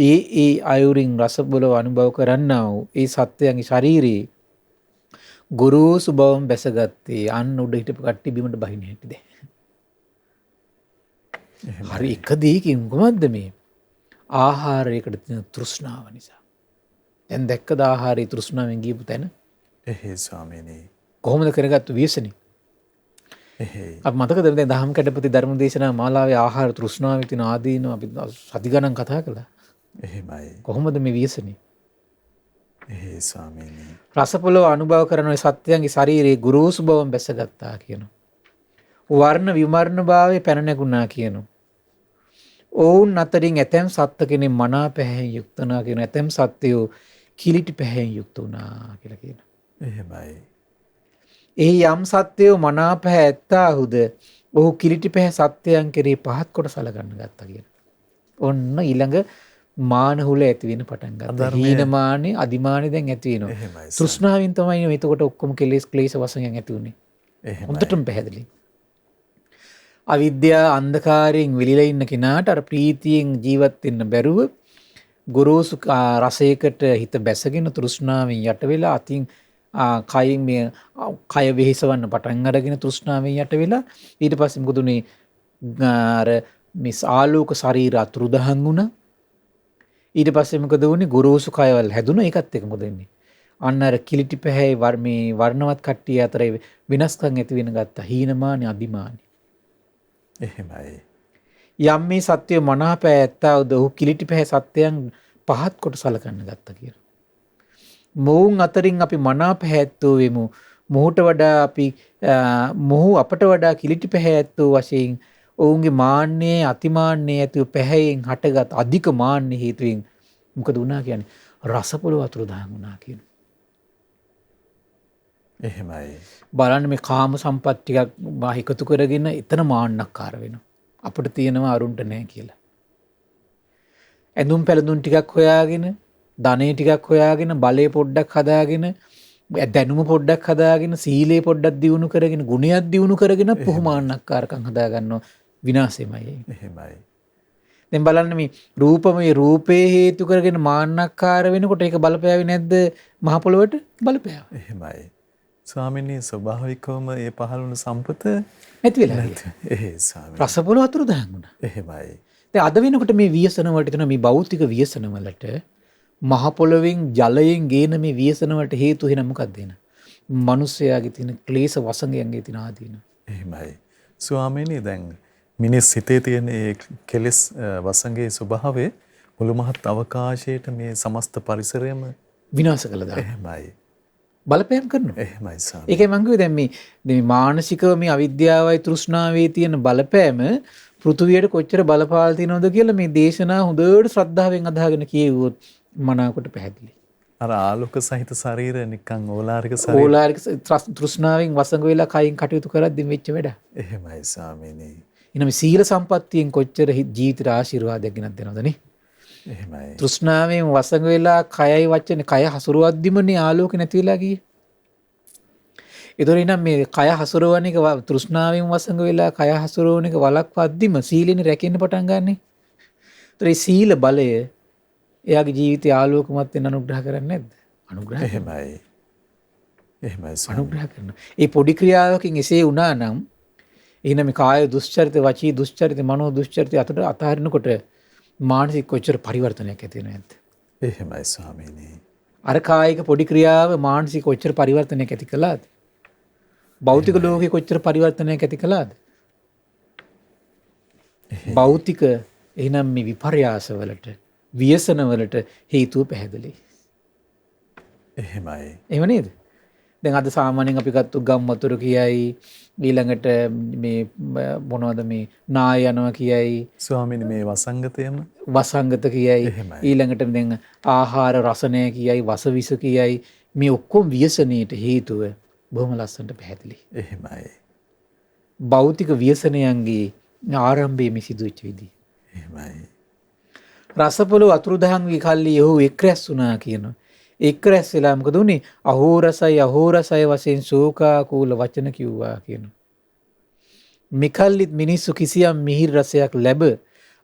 ඒ අයුරින් රසපොළොව අනුභව කරන්නා වූ ඒ සත්‍යයන්ගේ ශරීරයේ ගුරුසු බවම බැසගත්තේ අන්න උඩ හිටපු කට්ටිය බිමට බහින්න හැටිද. හරි එක දෙයකින් කොහොමද මේ ආහාරයකට තියෙන තෘෂ්ණාව නිසා. දැන් දැක්කද ආහාරයේ තෘෂ්ණාවෙන් ගියපු තැන? එහෙයි ස්වාමීනි. කොහොමද කරගත්තු ව්‍යසනේ? එහෙයි. අප මතකද දැන් දහම් කැඩපති ධර්ම දේශනා මාලාවේ ආහාර තෘෂ්ණාවේ තියෙන ආදීන අපි සති ගණන් කතා කළා. එහෙමයි. කොහොමද මේ ව්‍යසනේ? එහෙයි ස්වාමීනි. රසපොළොව අනුභව කරන ඔය සත්‍යයන්ගේ ශරීරයේ ගුරුසු බවම බැසගත්තා කියනවා. වර්ණ විමර්ණ භාවයේ පැන නැගුණා කියනවා. ඔවුන් අතරින් ඇතැම් සත්ත්ව කෙනෙක් මනා පැහැයෙන් යුක්ත වුණා කියන ඇතැම් සත්වයෝ කිලිටි පැහැයෙන් යුක්ත වුණා කියලා කියනවා. එහෙමයි. එහි යම් සත්වයෝ මනා පැහැ ඇත්තාහුද ඔහු කිලිටි පැහැ සත්වයන් කෙරේ පහත් කොට සලකන්න ගත්තා කියන. ඔන්න ඊළඟ මානහුල ඇති වෙන පටන් ගත්තා. හීනමානේ අදිමානේ දැන් ඇති වෙනවා. එහෙමයි. තෘෂ්ණාවෙන් තමයි එතකොට ඔක්කොම කෙලෙස් ක්ලේශ වශයෙන් ඇති උනේ. එහෙමයි. හොඳටම පැහැදිලි. අවිද්‍යා අන්ධකාරයෙන් වෙලිලා ඉන්න කෙනාට අර ප්‍රීතියෙන් ජීවත් වෙන්න බැරුව ගොරෝසු රසයකට හිත බැසගෙන තෘෂ්ණාවෙන් යට වෙලා අතින් කයින් මේ කය වෙහෙසවන්න පටන් අරගෙන තෘෂ්ණාවෙන් යට වෙලා ඊට පස්සේ මොකද උනේ අර මිස් ආලෝක ශරීර අතුරුදහන් වුණා. ඊට පස්සේ මොකද වුනේ ගොරෝසු කයවල් හැදුණා. ඒකත් එක මොකද වෙන්නේ අන්න අර කිලිටි පැහැයි වර්ණවත් කට්ටිය අතර වෙනස්කම් ඇති වෙන ගත්තා. හීනමානේ අදිමානේ. එහෙමයි. යම් මේ සත්‍යය මනාපෑ ඇත්තාවද ඔහු කිලිටි පැහැ සත්‍යයන් පහත් කොට සලකන්න ගත්තා කියලා. මොවුන් අතරින් අපි මනාපෑ ඇත්තෝ වෙමු. මොහු අපට වඩා කිලිටි පැහැ ඇත්තෝ වශයෙන් ඔවුන්ගේ මාන්නේ අතිමාන්නේ ඇතුව පැහැයෙන් හටගත් අධික මාන්නේ හේතුවෙන් මොකද වුණා කියන්නේ රසපොළොව අතුරුදහන් වුණා කියනවා. එහෙමයි. බලන්න මේ කාම සම්පත් ටිකක් එකතු කරගෙන එතන මාන්නක්කාර වෙනවා. අපිට තියෙනවා අරුන්ට නැහැ කියලා. ඇඳුම් පැළඳුම් ටිකක් හොයාගෙන, ධනෙ ටිකක් හොයාගෙන, බලය පොඩ්ඩක් හදාගෙන, දැනුම පොඩ්ඩක් හදාගෙන, සීලය පොඩ්ඩක් දියුණු කරගෙන, ගුණයක් දියුණු කරගෙන පුහු මාන්නක්කාරකම් හදා ගන්නවා විනාශෙමයි. එහෙමයි. දැන් බලන්න මේ රූපේ හේතු කරගෙන මාන්නක්කාර වෙනකොට ඒක බලපෑවේ නැද්ද මහ පොළොවට? බලපෑවා. එහෙමයි. ස්වාමිනී ස්වභාවිකවම ඒ පහළ වුණු සම්පත නැති වෙලා ගියා. එහෙයි ස්වාමීනි. රසපොළ අතුරුදහන් වුණා. එහෙමයි. දැන් අද වෙනකොට මේ ව්‍යසන වලට තියෙන මේ භෞතික ව්‍යසන වලට මහ පොළොවෙන් ජලයෙන් ගේන මේ ව්‍යසන වලට හේතු වෙන මොකක්ද එන? මිනිස්යාගේ තියෙන ක්ලේශ වසඟයන්ගේ තියෙන ආදීන. එහෙමයි. ස්වාමීනි දැන් මිනිස් හිතේ තියෙන ඒ කෙලෙස් වසඟේ ස්වභාවය මුළු මහත් අවකාශයට මේ සමස්ත පරිසරයම විනාශ කළා දාන්න. එහෙමයි. බලපෑම් කරනවා. එහෙමයි ස්වාමී. ඒකයි මම කිව්වේ දැන් මේ මානසිකව මේ අවිද්‍යාවයි තෘෂ්ණාවේ තියෙන බලපෑම පෘථුවියට කොච්චර බලපාලා තියෙනවද කියලා මේ දේශනා හොඳට ශ්‍රද්ධාවෙන් අදහගෙන කියෙව්වොත් මනාවකට පැහැදිලි. අර ආලෝක සහිත ශරීර නිකන් ඕලාරික ශරීර. ඕලාරික තෘෂ්ණාවෙන් වසඟ වෙලා කයින් කටයුතු කරද්දී වෙච්ච වැඩ. එහෙමයි ස්වාමීනි. එනම සීල සම්පත්තියෙන් කොච්චර ජීවිතයට ආශිර්වාදයක් ගෙනත් දෙනවද නේ? එහෙමයි. තෘෂ්ණාවෙන් වසඟ වෙලා කයයි වචනේ කය හසුරුවද්දිමනේ ආලෝක නැති වෙලා ගියේ. ඒතොරින් නම් මේ කය හසුරවන එක තෘෂ්ණාවෙන් වසඟ වෙලා කය හසුරවන එක වළක්වද්දිම සීලෙනේ රැකෙන්න පටන් ගන්නනේ. ඒතොර සීල බලය එයාගේ ජීවිතය ආලෝකමත් වෙන්න අනුග්‍රහ කරන්නේ නැද්ද? අනුග්‍රහ. එහෙමයි. එහෙමයි ස්වාමී. අනුග්‍රහ කරනවා. ඒ පොඩි ක්‍රියාවකින් එසේ වුණා නම් එහෙනම් මේ කාය දුස්චරිත, වචී දුස්චරිත, මනෝ දුස්චරිත අතට අතහරිනකොට මානසික කොච්චර පරිවර්තනයක් ඇති වෙනවද නැද්ද? එහෙමයි ස්වාමීනි. අර කායික පොඩි ක්‍රියාව මානසික කොච්චර පරිවර්තනයක් ඇති කළාද? භෞතික ලෝකේ කොච්චර පරිවර්තනයක් ඇති කළාද? භෞතික එහෙනම් මේ විපර්යාස වලට, ව්‍යසන වලට හේතුව පැහැදිලි. එහෙමයි. එහෙම නේද? දැන් අද සාමාන්‍යයෙන් අපි ගත්ත ගම් වතුර කියයි ඊළඟට මේ මොනවද මේ නාය යනවා කියයි ස්වාමීනි මේ වසංගතයම වසංගත කියයි එහෙමයි. ඊළඟට දැන් ආහාර රසණය කියයි වසවිස කියයි මේ ඔක්කොම ව්‍යසනයට හේතුව බොහොම ලස්සනට පැහැදිලි. එහෙමයි. භෞතික ව්‍යසනයන්ගේ ආරම්භයේ මේ සිදුවෙච්ච විදිහ. එහෙමයි. රසපොළ අතුරුදහන් වී කල්ලි යහෝ එක්රැස් වුණා කියනවා. එක්රැස් වෙලා මොකද උනේ? අහෝරසයි වශයෙන් ශෝකාකූල වචන කිව්වා කියනවා. මිකල්ලිත් මිනිස්සු කිසියම් මිහිරි රසයක් ලැබ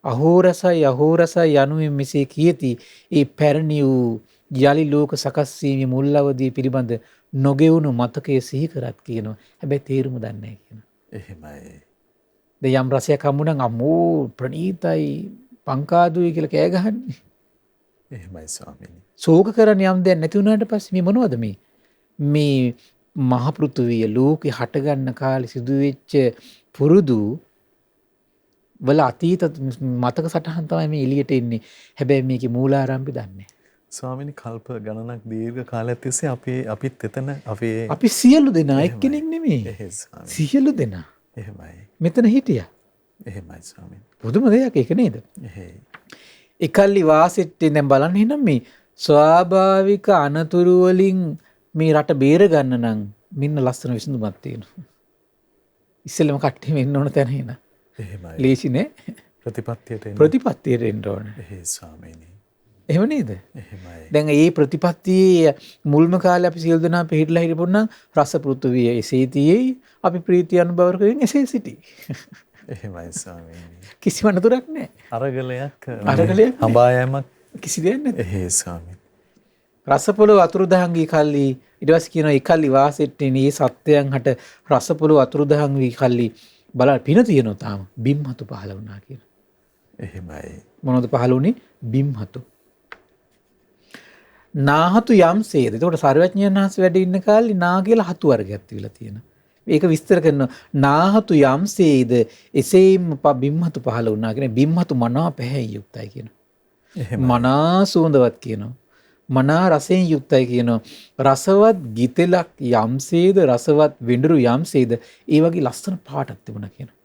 අහෝරසයි යනුවෙන් මෙසේ කියති. ඒ පැරණි වූ යලි ලෝක සකස් වීමේ මුල් අවදී පිළිබඳ නොගෙවුණු මතකයේ සිහි කරත් කියනවා. හැබැයි තේරුම දන්නේ නැහැ කියනවා. එහෙමයි. දැන් යම් රසයක් හම්බුනනම් අම්මෝ ප්‍රණීතයි පංකාදුයි කියලා කෑ ගහන්නේ. එහෙමයි ස්වාමීනි. ශෝක කරන යම් දෙයක් නැති වුණාට පස්සේ මේ මොනවද මේ මහ පෘථුවිය ලෝකේ හටගන්න කාලේ සිදුවෙච්ච පුරුදු වල අතීත මතක සටහන් තමයි මේ එළියට එන්නේ. හැබැයි මේකේ මූලාරම්භය දන්නේ නැහැ. ස්වාමීනි කල්ප ගණනක් දීර්ඝ කාලයක් තිස්සේ අපිත් එතන අපි සියලු දෙනා එක්කෙනෙක් නෙමෙයි. එහෙයි ස්වාමීනි. සියලු දෙනා එහෙමයි. මෙතන හිටියා. එහෙමයි ස්වාමීනි. පුදුම දෙයක් ඒක නේද? එහෙයි. එකල්ලි වාසෙට්ටේ දැන් බලන්න එහෙනම් මේ ස්වාභාවික අනතුරු වලින් මේ රට බේර ගන්න නම් මෙන්න ලස්සන විසඳුමක් තියෙනවා. ඉස්සෙල්ලම කට්ටිය වෙන්න ඕන තැන එන. එහෙමයි. ලේසි නේ? ප්‍රතිපත්තියට එන්න. ප්‍රතිපත්තියට එන්න ඕනේ. එහෙයි ස්වාමීනි. එහෙම නේද? එහෙමයි. දැන් මේ ප්‍රතිපත්තියේ මුල්ම කාලේ අපි සියලු දෙනා පිළිහිලා හිටපොන්නම් රස පෘථුවිය එසේ තියේ අපි ප්‍රීතිය අනුභව කරමින් එසේ සිටි. එහෙමයි ස්වාමීනි. කිසිම අනතුරක් නැහැ. අරගලයක් හඹායමක් කිසි දෙයක් නැහැ. එහෙයි ස්වාමීනි. රසපොළ අතුරුදහන් වී කල්ලි ඊට පස්සේ කියනවා එකල්ලි වාසෙට්ටේ මේ සත්‍යයන් හට රසපොළ අතුරුදහන් වී කල්ලි බලන්න පින තියෙනවා තාම බිම්හතු පහළ වුණා කියන. එහෙමයි. මොනවද පහළ වුණේ? බිම්හතු. නාහතු යම්සේද. එතකොට සර්වඥයන් වහන්සේ වැඩ ඉන්න කාලේ නා කියලා හතු වර්ගයක් තිබිලා තියෙනවා. ඒක විස්තර කරනවා නාහතු යම්සේද එසේම බිම්හතු පහළ වුණා කියන බිම්හතු මනා පැහැයි යුක්තයි කියනවා. මනා සුවඳවත් කියනවා. මනා රසයෙන් යුක්තයි කියනවා. රසවත් ගිතෙලක් යම්සේද රසවත් වෙඬරු යම්සේද ඒ වගේ ලස්සන පාටක් තිබුණා කියනවා.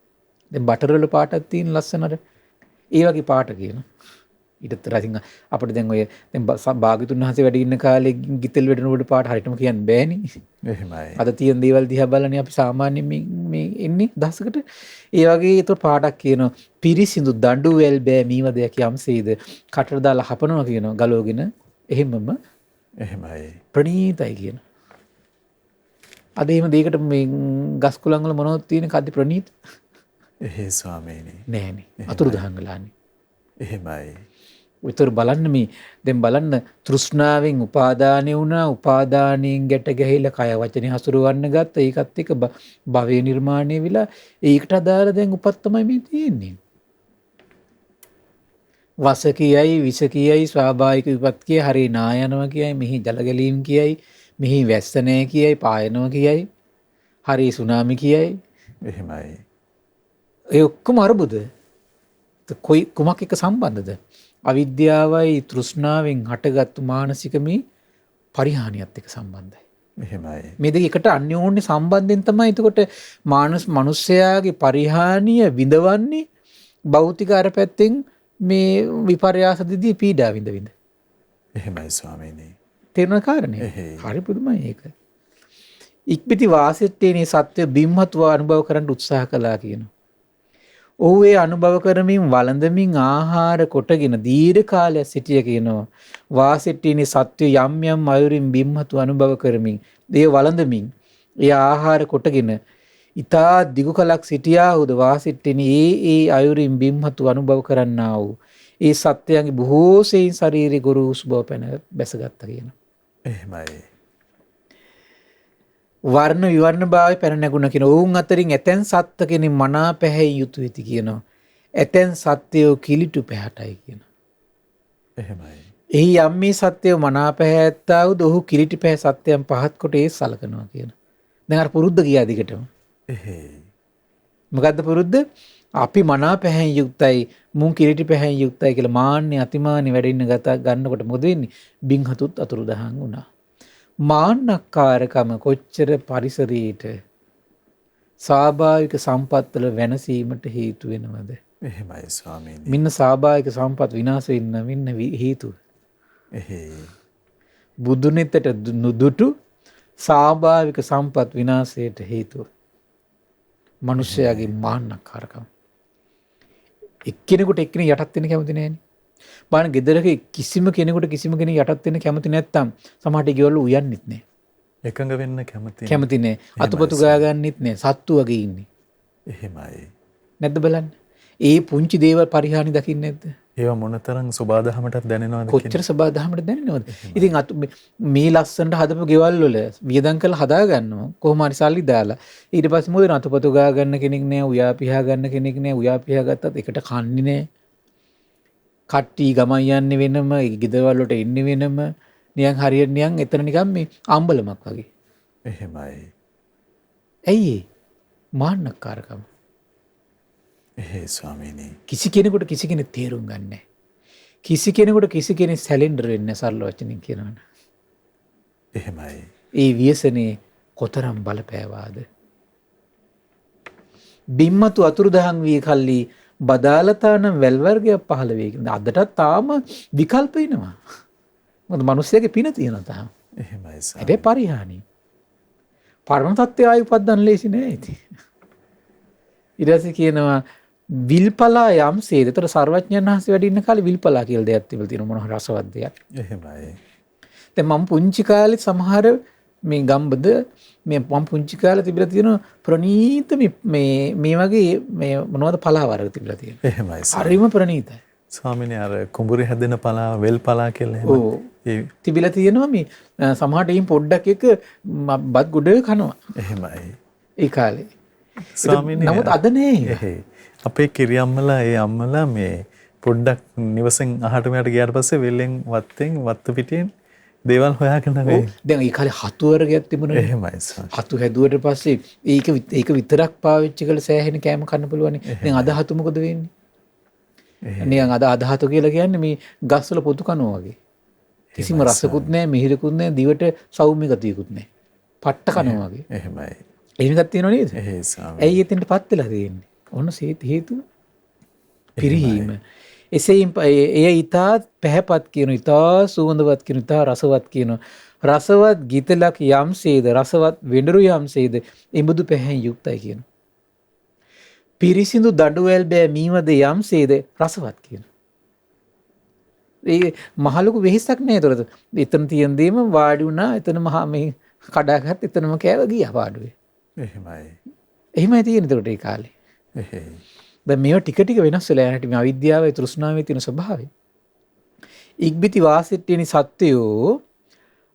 දැන් බටර් වල පාටක් තියෙන ලස්සනට ඒ වගේ පාට කියනවා. ඊටත් රසින් අපිට දැන් ඔය දැන් භාග්‍යතුන් වහන්සේ වැඩ ඉන්න කාලේ ගිතෙල් වෙඬරුවට පාට හරියටම කියන්න බෑනේ. එහෙමයි. අද තියෙන දේවල් දිහා බලන්නේ අපි සාමාන්‍යයෙන් මේ එන්නේ දහසකට. ඒ වගේ ඒතර පාටක් කියනවා. පිරිසිදු දඬු වැල් බෑ මීවදයක් යම්සේද කටට දාලා හපනවා කියනවා ගලවගෙන. එහෙමම එහෙමයි. ප්‍රණීතයි කියන. අද එහෙම දෙයකට මේ ගස් කුලන් වල මොනවද තියෙන කද්දි ප්‍රණීත? එහෙයි ස්වාමීනි. නෑනේ. අතුරුදහන් වෙලානේ. එහෙමයි. විතර බලන්න මේ දැන් බලන්න තෘෂ්ණාවෙන් උපාදානෙ වුණා, උපාදානයෙන් ගැට ගැහිලා කය වචනේ හසුරවන්න ගත්ත. ඒකත් එක්ක භවය නිර්මාණය වෙලා ඒකට අදාළ දැන් උපත් තමයි මේ තියෙන්නේ. වස කියයි, විස කියයි, ස්වාභාවික විපත් කියයි, හරි නායනවා කියයි, මෙහි ජල ගැලීම් කියයි, මෙහි වැස්ස නැහැ කියයි, පායනවා කියයි, හරි සුනාමි කියයි. එහෙමයි. ඒ ඔක්කොම අරුබුද. කොයි කුමක් එක්ක සම්බන්ධද? අවිද්‍යාවයි තෘෂ්ණාවෙන් හටගත්තු මානසික මේ පරිහානියත් එක්ක සම්බන්ධයි. එහෙමයි. මේ දෙක එකට අන්‍යෝන්‍ය සම්බන්ධයෙන් තමයි එතකොට මනුස්සයාගේ පරිහානිය විඳවන්නේ භෞතික අර පැත්තෙන් මේ විපර්යාස දිදී පීඩා විඳ. එහෙමයි ස්වාමීනි. තේරෙන කාරණේ. හරි පුදුමයි ඒක. ඉක්බිති වාසෙට්ටේනේ සත්‍ය බිම්මත්ව අනුභව කරන්න උත්සාහ කළා කියනවා. ඔහු ඒ අනුභව කරමින් වළඳමින් ආහාර කොටගෙන දීර්ඝ කාලයක් සිටිය කියනවා. වාසෙට්ටේනේ සත්‍ය යම් යම් අයුරින් බිම්මතු අනුභව කරමින් ඒ වළඳමින් ඒ ආහාර කොටගෙන ඊතා දිගු කලක් සිටියාහුද වාසෙට්ටේනේ ඒ අයුරින් බිම්මතු අනුභව කරන්නා වූ ඒ සත්‍යයන්ගේ බොහෝ සෙයින් ශරීරේ ගොරෝසු බව පැන බැසගත්තා කියනවා. එහෙමයි. වර්ණ විවර්ණ භාවය පැන නැගුණ කියන ඔවුන් අතරින් ඇතැන් සත්ත්ව කෙනෙක් මනා පැහැයි යුතු වෙති කියනවා. ඇතැන් සත්වයෝ කිලිටු පැහැටයි කියනවා. එහෙමයි. එහි යම් මේ සත්වයෝ මනා පැහැ ඇත්තා වූද ඔහු කිලිටි පැහැ සත්වයන් පහත් කොට ඒ සලකනවා කියනවා. දැන් අර පුරුද්ද ගියා දිගටම. මොකද්ද පුරුද්ද? අපි මනා පැහැයෙන් යුක්තයි, මුන් කිලිටි පැහැයෙන් යුක්තයි කියලා මාන්නේ අතිමාන්නේ වැඩින්න ගන්නකොට මොකද වෙන්නේ? බින්හතුත් අතුරුදහන් වුණා. මාන්නක්කාරකම කොච්චර පරිසරයට ස්වාභාවික සම්පත්වල වෙනසීමට හේතු වෙනවද? එහෙමයි ස්වාමීනි. මින්න ස්වාභාවික සම්පත් විනාශ වෙන්න මින්න හේතුව. බුදුනෙතට නුදුටු ස්වාභාවික සම්පත් විනාශයට හේතුව මිනිස්යාගේ මාන්නක්කාරකම. එක්කෙනෙකුට එක්කෙනෙක් යටත් වෙන්න කැමති නැහැනේ. බලන්න ගෙදරක කිසිම කෙනෙකුට කිසිම කෙනෙක් යටත් වෙන්න කැමති නැත්තම් සමහරට ගෙවල් උයන්නෙත් නෑ. එකඟ වෙන්න කැමති නෑ. අතුපතු ගා ගන්නෙත් නෑ. සත්තු වගේ ඉන්නේ. එහෙමයි. නැද්ද බලන්න. ඒ පුංචි දේවල් පරිහානි දකින්නේ නැද්ද? ඒවා මොනතරම් සබාදහමටත් දැනෙනවද? කොච්චර සබාදහමට දැනෙනවද? ඉතින් මේ ලස්සනට හදපු ගෙවල් වල වියදම් කරලා හදා ගන්නවා. කොහොම හරි සල්ලි දාලා. ඊට පස්සේ මොකද අතුපතු ගා ගන්න කෙනෙක් නෑ. උයා පිහා ගන්න කෙනෙක් නෑ. උයා පිහා ගත්තත් එකට කන්නේ නෑ. කට්ටි ගමන් යන්නේ වෙනම, ගෙදරවල වලට එන්නේ වෙනම, නිකන් හරියට නිකන් එතන නිකන් මේ අම්බලමක් වගේ. එහෙමයි. ඇයි මාන්නක්කාරකම? ස්වාමීනි. කිසි කෙනෙකුට කිසි කෙනෙක් තේරුම් ගන්න නැහැ. කිසි කෙනෙකුට කිසි කෙනෙක් සැලෙන්ඩර් වෙන්නේ නැහැ සරල වචනින් කියනවනේ. එහෙමයි. ඒ ව්‍යසනේ කොතරම් බලපෑවාද? බිම්මතු අතුරුදහන් වී කල්ලි බදාලතානම් වැල් වර්ගයක් පහළ වේ. අදටත් තාම විකල්ප එනවා. මොකද මිනිස්සුගේ පින තියෙනවා තාම. එහෙමයි සර්. හැබැයි පරිහානි. පරම තත්ත්වය ආයි උපදින්න ලේසි නෑ ඉතින්. ඊට පස්සේ කියනවා විල්පලා යම්සේද. ඒතර සර්වඥයන් වහන්සේ වැඩ ඉන්න කාලේ විල්පලා කියලා දෙයක් තිබිලා තියෙනවා. මොන හරි රසවත් දෙයක්. එහෙමයි. දැන් මම පුංචි කාලේ සමහර මේ ගම්බද මේ මම පුංචි කාලේ තිබිලා තියෙන ප්‍රණීත මේ වගේ මේ මොනවද පලා වර්ග තිබිලා තියෙනවා. එහෙමයි. හරිම ප්‍රණීතයි. ස්වාමීනි අර කුඹුරේ හැදෙන පලා වෙල් පලා කියලා එහෙම. ඔව්. තිබිලා තියෙනවා මේ සමහරට ඊම් පොඩ්ඩක් එක බත් ගොඩ කනවා. එහෙමයි. ඒ කාලේ. ස්වාමීනි නමුත් අද නෑ. අපේ කිරියම්මලා ඒ අම්මලා මේ පොඩ්ඩක් නිවසෙන් අහට මෙහාට ගියාට පස්සේ වෙල්ලෙන් වත්තෙන් වත්ත පිටින් දේවල් හොයාගෙන වෙයි. දැන් ඒ කාලේ හතු වර්ගයක් තිබුණා. එහෙමයි සර්. හතු හැදුවට පස්සේ ඒක විතරක් පාවිච්චි කරලා සෑහෙන කෑම කන්න පුළුවන්. දැන් අද හතු මොකද වෙන්නේ? නිකන් අද හතු කියලා කියන්නේ මේ ගස්වල පොතු කනවා වගේ. කිසිම රසකුත් නැහැ, මිහිරකුත් නැහැ, දිවට සෞම්‍ය ගතියකුත් නැහැ. පට්ට කනවා වගේ. එහෙමයි. එහෙම එකක් තියෙනව නේද? ඇයි එතෙන්ට පත් වෙලා තියෙන්නේ? ඔන්න හේතුව පිරිහීම. එසේයින් එය ඊතා පැහැපත් කියන, ඊතා සුවඳවත් කියන, ඊතා රසවත් කියන. රසවත් ගීතලක් යම්සේද, රසවත් වෙඬරු යම්සේද, එඹුදු පැහැයෙන් යුක්තයි කියන. පිරිසිදු දඬුවැල් බෑ මීමද යම්සේද රසවත් කියන. ඒ මහලුකු වෙහෙසක් නෑ. ඒතකොට එතන තියෙන දේම වාඩි වුණා, එතන මහා මේ කඩාගත්, එතනම කෑව ගියා පාඩුවේ. එහෙමයි. එහෙමයි තියෙන්නේ ඒතකොට ඒ කාලේ. දැන් මේවා ටික ටික වෙනස් වෙලා යන හැටි මේ අවිද්‍යාවයි තෘෂ්ණාවයි තියෙන ස්වභාවය. ඉක්බිති වාසිට්ටියනි සත්වයෝ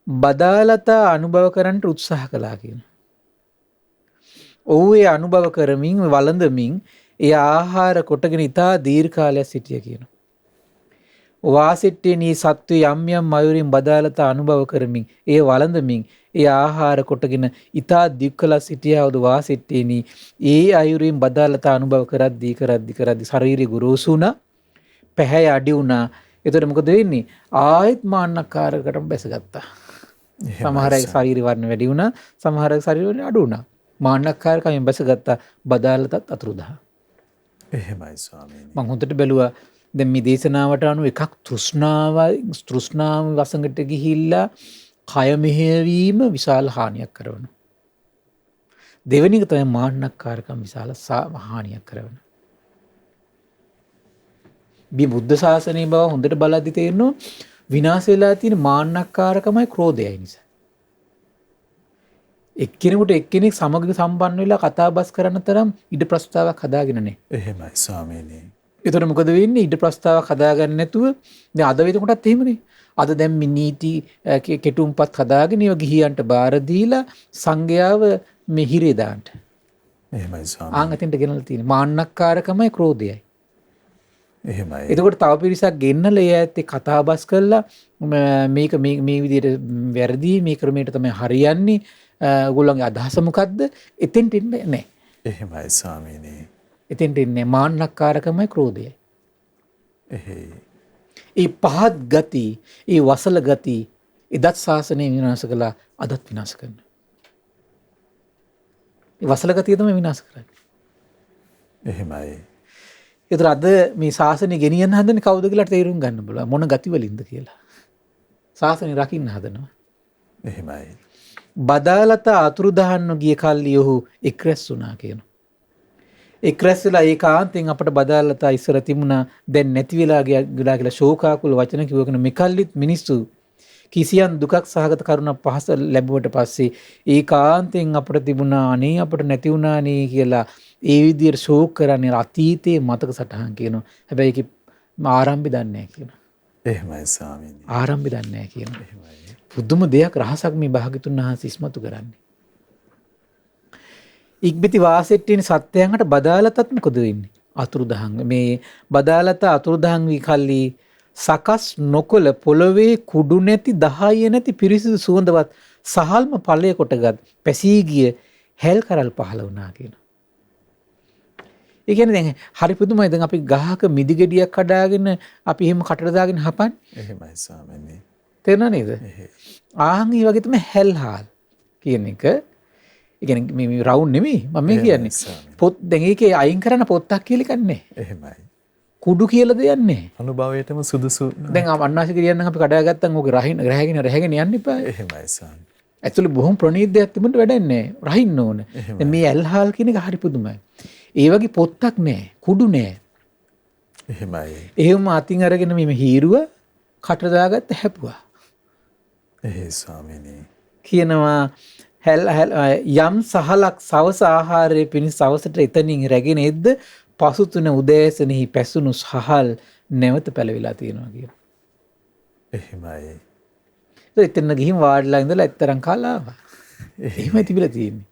බදාලතා අනුභව කරන්නට උත්සාහ කළා කියන. ඔහු ඒ අනුභව කරමින් වළඳමින් ඒ ආහාර කොටගෙන ඉතා දීර්ඝකාලයක් සිටිය කියන. වාසිට්ටියනි සත්වය යම් යම් අයුරින් බදාලතා අනුභව කරමින් ඒ වළඳමින් ඒ ආහාර කොටගෙන ඉතා දික්කලා සිටියවුදු වාසිට්ටියනි ඒ අයුරින් බදාලතා අනුභව කරද්දී ශරීරය ගුරුසු වුණා, පැහැය අඩි වුණා. එතකොට මොකද වෙන්නේ? ආයෙත් මාන්නක්කාරකටම බැසගත්තා. සමහර අය ශරීර වර්ණ වැඩි වුණා, සමහර අය ශරීර වර්ණ අඩු වුණා. මාන්නක්කාරකයෙන් බැසගත්තා. බදාලතත් අතුරුදහන්. එහෙමයි ස්වාමීනි. මම හොඳට බැලුවා දැන් මේ දේශනාවට අනුව එකක් තෘෂ්ණාව වසඟට ගිහිල්ලා කය මෙහෙයවීම විශාල හානියක් කරනවා. දෙවෙනි එක තමයි මාන්නක්කාරකම් විශාල හානියක් කරනවා. මේ බුද්ධ ශාසනයේ බව හොඳට බලද්දි තේරෙනවා විනාශ වෙලා තියෙන මාන්නක්කාරකමයි ක්‍රෝධයයි නිසා. එක්කෙනෙකුට එක්කෙනෙක් සමග සම්බන්ධ වෙලා කතා බස් කරන තරම් ඉඩ ප්‍රස්තාවක් හදාගෙන නැහැ. එහෙමයි ස්වාමීනි. ඒතර මොකද වෙන්නේ? ඉඩ ප්‍රස්තාවක් හදාගන්න නැතුව දැන් අද වෙනකොටත් එහෙමනේ. අද දැන් මේ නීති කෙටුම්පත් හදාගෙන ඒව ගිහියන්ට බාර දීලා සංඝයාව මෙහිරේ දාන්න. එහෙමයි ස්වාමීනි. ආන් අතෙන්ට ගෙනල්ලා තියෙන මාන්නක්කාරකමයි ක්‍රෝධයයි. එහෙමයි. එතකොට තව පිරිසක් ගෙන්නලා ඒ ඇත්තේ කතා බස් කරලා මේක මේ විදිහට වැරදි, මේ ක්‍රමයට තමයි හරියන්නේ, ඔයගොල්ලන්ගේ අදහස මොකද්ද? එතෙන්ට එන්නේ නැහැ. එහෙමයි ස්වාමීනි. එතෙන්ට එන්නේ මාන්නක්කාරකමයි ක්‍රෝධයයි. එහෙයි. ඒ පහත් ගති, ඒ වසල ගති එදත් ශාසනය විනාශ කළා, අදත් විනාශ කරනවා. ඒ වසල ගතිය තමයි විනාශ කරන්නේ. එහෙමයි. ඒතර අද මේ ශාසනය ගෙනියන්න හදන්නේ කවුද කියලා තේරුම් ගන්න බලා මොන ගති වලින්ද කියලා. ශාසනය රකින්න හදනවා. එහෙමයි. බදාලතා අතුරුදහන්ව ගිය කල්ලි ඔහු එක්රැස් වුණා කියනවා. එක්රැස් වෙලා ඒකාන්තයෙන් අපට බදාලතා ඉස්සර තිබුණා දැන් නැති වෙලා ගියා කියලා ශෝකාකුල වචන කිව්වකන මෙකල්ලිත් මිනිස්සු කිසියම් දුකක් සහගත කරුණක් පහස ලැබුවට පස්සේ ඒකාන්තයෙන් අපට තිබුණා අනේ අපට නැති වුණා නේ කියලා ඒ විදිහට ශෝක කරන්නේ අතීතයේ මතක සටහන් කියනවා. හැබැයි ඒක ආරම්භය දන්නේ නැහැ කියනවා. එහෙමයි ස්වාමීනි. ආරම්භය දන්නේ නැහැ කියනවා. එහෙමයි. පුදුම දෙයක් රහසක් මේ භාග්‍යතුන් වහන්සේ ඉස්මතු කරන්නේ. ඉක්බිති වාසෙට්ටියනි සත්‍යයන්ට බදාලතත් මොකද වෙන්නේ? අතුරුදහන්. මේ බදාලත අතුරුදහන් වී කල්ලි සකස් නොකළ පොළවේ කුඩු නැති දහය නැති පිරිසිදු සුවඳවත් සහල්ම ඵලය කොටගත් පැසී ගිය හැල් කරල් පහළ වුණා කියනවා. ඒ කියන්නේ දැන් හරි පුදුමයි. දැන් අපි ගහක මිදි ගෙඩියක් කඩාගෙන අපි එහෙම කටට දාගෙන හපන්නේ. එහෙමයි ස්වාමීනි. තේරුණා නේද? ආන් ඒ වගේ තමයි හැල්හාල් කියන එක. ඒ කියන්නේ මේ රවුන්ඩ් නෙමෙයි මම මේ කියන්නේ. පොත් දැන් ඒකේ අයින් කරන පොත්තක් කියලා එකක් නැහැ. එහෙමයි. කුඩු කියලා දෙයක් නැහැ. අනුභවයටම සුදුසු. දැන් අන්නාසි කියන්න අපි කඩාගත්තන් ඕක රැගෙන යන්න එපා. එහෙමයි ස්වාමීනි. ඇතුළේ බොහොම ප්‍රණීත දෙයක් තිබුණට වැඩක් නැහැ. රහින්න ඕන. දැන් මේ ඇල්හාල් කියන එක හරි පුදුමයි. ඒ වගේ පොත්තක් නැහැ. කුඩු නැහැ. එහෙමයි. එහෙම අතින් අරගෙන මේ හීරුව කට දාගත්ත හැපුවා. එහෙයි ස්වාමීනි. කියනවා යම් සහලක් සවස ආහාරයේ පිණිස සවසට එතනින් රැගෙන එද්ද පසුතුන උදෑසනෙහි පැසුණු සහල් නැවත පැලවිලා තියෙනවා කියන. එහෙමයි. එතන ගිහින් වාඩිලා ඉඳලා එක්තරම් කාලා ආවා. එහෙමයි තිබිලා තියෙන්නේ.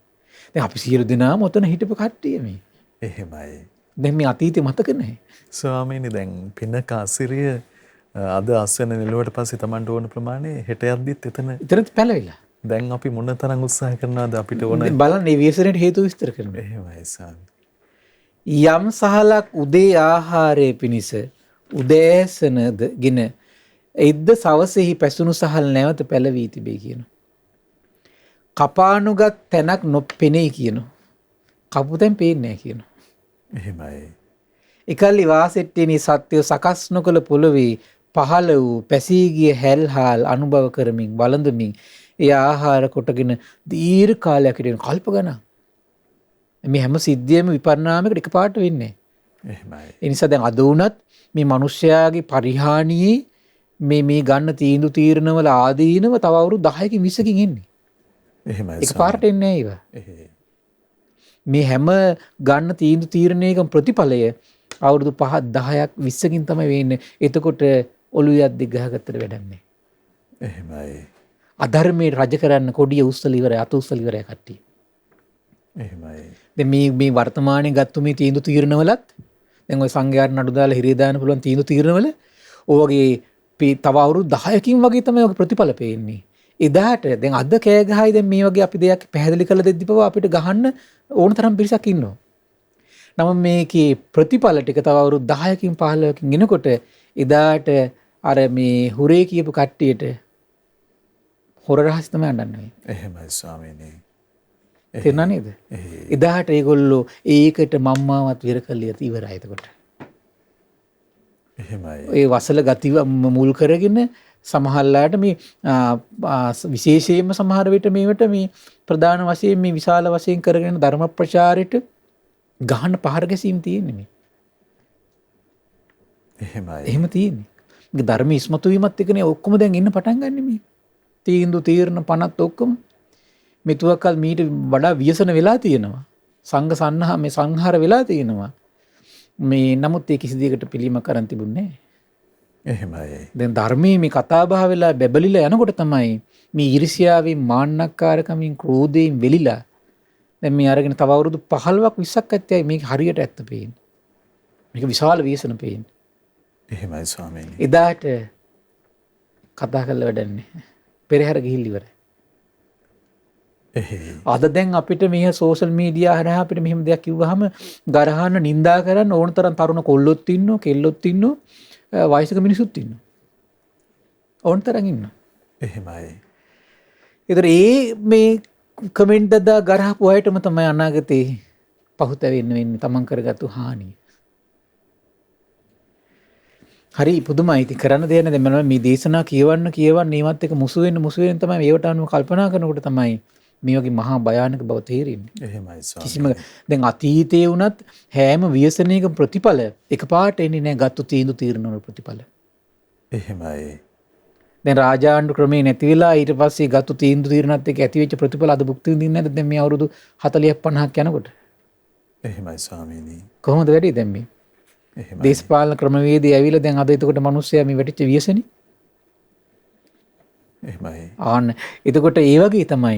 දැන් අපි සියලු දෙනාම ඔතන හිටපු කට්ටිය මේ. එහෙමයි. දැන් මේ අතීතේ මතක නැහැ. ස්වාමීනි දැන් පිනක අසිරිය අද අස්වැන්න නිලුවට පස්සේ Tamanට ඕන ප්‍රමාණය හෙට යද්දිත් එතනත් පැලවිලා. දැන් අපි මොන තරම් උත්සාහ කරනවද අපිට ඕන බලන්න මේ ව්‍යසනයට හේතු විස්තර කරනවා. එහෙමයි ස්වාමී. යම් සහලක් උදේ ආහාරයේ පිණිස උදෑසනදගෙන එද්ද සවසෙහි පැසුණු සහල් නැවත පැලවී තිබේ කියනවා. කපානුගත් තැනක් නොපෙනේ කියනවා. කපුතෙන් පේන්නේ නැහැ කියනවා. එහෙමයි. එකල්ලි වාසෙට්ටියනි සත්‍යය සකස් නොකළ පොළොවේ පහළ වූ පැසී ගිය හැල්හාල් අනුභව කරමින් වළඳමින් ඒ ආහාර කොටගෙන දීර්ඝ කාලයක් හිටින කල්ප ගණන්. මේ හැම සිද්ධියම විපරිණාමයකට එකපාරට වෙන්නේ නැහැ. එහෙමයි. ඒ නිසා දැන් අද වුණත් මේ මිනිස්යාගේ පරිහානියේ මේ ගන්න තීන්දුව තීරණවල ආදීනව තව අවුරුදු 10කින් 20කින් එන්නේ. එහෙමයි. එකපාරට එන්නේ නැහැ ඒවා. එහෙයි. මේ හැම ගන්න තීන්දුව තීරණයකම ප්‍රතිඵලය අවුරුදු 5 10ක් 20කින් තමයි වෙන්නේ. එතකොට ඔළුවේ අත් දෙක ගහගත්තට වැඩක් නැහැ. එහෙමයි. අධර්මයේ රජ කරන්න කොඩිය උස්සල ඉවරයි, අත උස්සල ඉවරයි කට්ටිය. එහෙමයි. දැන් මේ වර්තමානයේ ගත්තු මේ තීන්දුව තීරණවලත් දැන් ওই සංඝයාට නඩු දාලා හිරේ දාන්න පුළුවන් තීන්දුව තීරණවල ඔයගේ තව අවුරුදු 10කින් වගේ තමයි ඔයගේ ප්‍රතිඵල පේන්නේ. එදාට දැන් අද කෑ ගහයි දැන් මේ වගේ අපි දෙයක් පැහැදිලි කරලා දෙද්දි පවා අපිට ගහන්න ඕන තරම් පිරිසක් ඉන්නවා. නමුත් මේකේ ප්‍රතිඵල ටික තව අවුරුදු 10කින් 15කින් එනකොට එදාට අර මේ හුරේ කියපු කට්ටියට හොර රහස් තමයි අඬන්නේ. එහෙමයි ස්වාමීනි. තේරුණා නේද? එදාට ඒගොල්ලෝ ඒකට මම්මාවත් විර කල්ලිය ඉවරයි එතකොට. එහෙමයි. ඒ වසල ගති මුල් කරගෙන සමහරලාට මේ විශේෂයෙන්ම සමහර විට මේවට මේ ප්‍රධාන වශයෙන් මේ විශාල වශයෙන් කරගෙන ධර්ම ප්‍රචාරයට ගහන පහර ගැසීම් තියෙන්නේ මේ. එහෙමයි. එහෙම තියෙන්නේ. මේ ධර්ම ඉස්මතු වීමත් එක්කනේ ඔක්කොම දැන් ඉන්න පටන් ගන්න මේ. තීන්දුව තීරණ පනත් ඔක්කොම මෙතුවකල් මීට වඩා ව්‍යසන වෙලා තියෙනවා. සංඝ සන්නහ මේ සංහාර වෙලා තියෙනවා. මේ නමුත් ඒ කිසි දෙයකට පිළිම කරන් තිබුණේ නැහැ. එහෙමයි. දැන් ධර්මයේ මේ කතා බහ වෙලා බැබලිලා යනකොට තමයි මේ ඊර්ෂ්‍යාවෙන් මාන්නක්කාරකමින් ක්‍රෝධයෙන් වෙලිලා දැන් මේ අරගෙන තව අවුරුදු 15ක් 20ක් ඇත්තයි මේක හරියට ඇත්ත පේන්නේ. මේක විශාල ව්‍යසන පේන්නේ. එහෙමයි ස්වාමීනි. එදාට කතා කරලා වැඩක් නැහැ. පෙරහැර ගිහිල්ලා ඉවරයි. අද දැන් අපිට මේ සෝෂල් මීඩියා හරහා අපිට මෙහෙම දෙයක් කිව්වහම ගරහන්න නිඳා කරන්න ඕන තරම් තරුණ කොල්ලොත් ඉන්නෝ, කෙල්ලොත් ඉන්නෝ, වයසක මිනිසුත් ඉන්නවා. ඕන තරම් ඉන්නවා. එහෙමයි. ඒතර මේ කමෙන්ට් දා ගරහපු අයටම තමයි අනාගතේ පහුතැවෙන්න වෙන්නේ තමන් කරගත්තු හානිය. හරි පුදුමයි. ඉතින් කරන්න දෙයක් නැහැ. දැන් මම මේ දේශනා කියවන්න ඒවත් එක මුසු වෙන්න තමයි මේවට අනුව කල්පනා කරනකොට තමයි මේ වගේ මහා භයානක බව තේරෙන්නේ. එහෙමයි ස්වාමී. කිසිම දැන් අතීතයේ වුණත් හැම ව්‍යසනයක ප්‍රතිඵල එකපාරට එන්නේ නැහැ ගත්තු තීන්දුව තීරණ වල ප්‍රතිඵල. එහෙමයි. දැන් රාජාණ්ඩු ක්‍රමේ නැති වෙලා ඊට පස්සේ ගත්තු තීන්දුව තීරණත් එක්ක ඇතිවෙච්ච ප්‍රතිඵල අද භුක්ති විඳින්නේ නැද්ද දැන් මේ අවුරුදු 40ක් 50ක් යනකොට? එහෙමයි ස්වාමීනි. කොහොමද වැඩි දැන් මේ? එහෙමයි. දේශපාලන ක්‍රමවේදී ඇවිල්ලා දැන් අද එතකොට මිනිස්සයා මේ වැටිච්ච ව්‍යසනේ. එහෙමයි. ආන්න එතකොට ඒ වගේ තමයි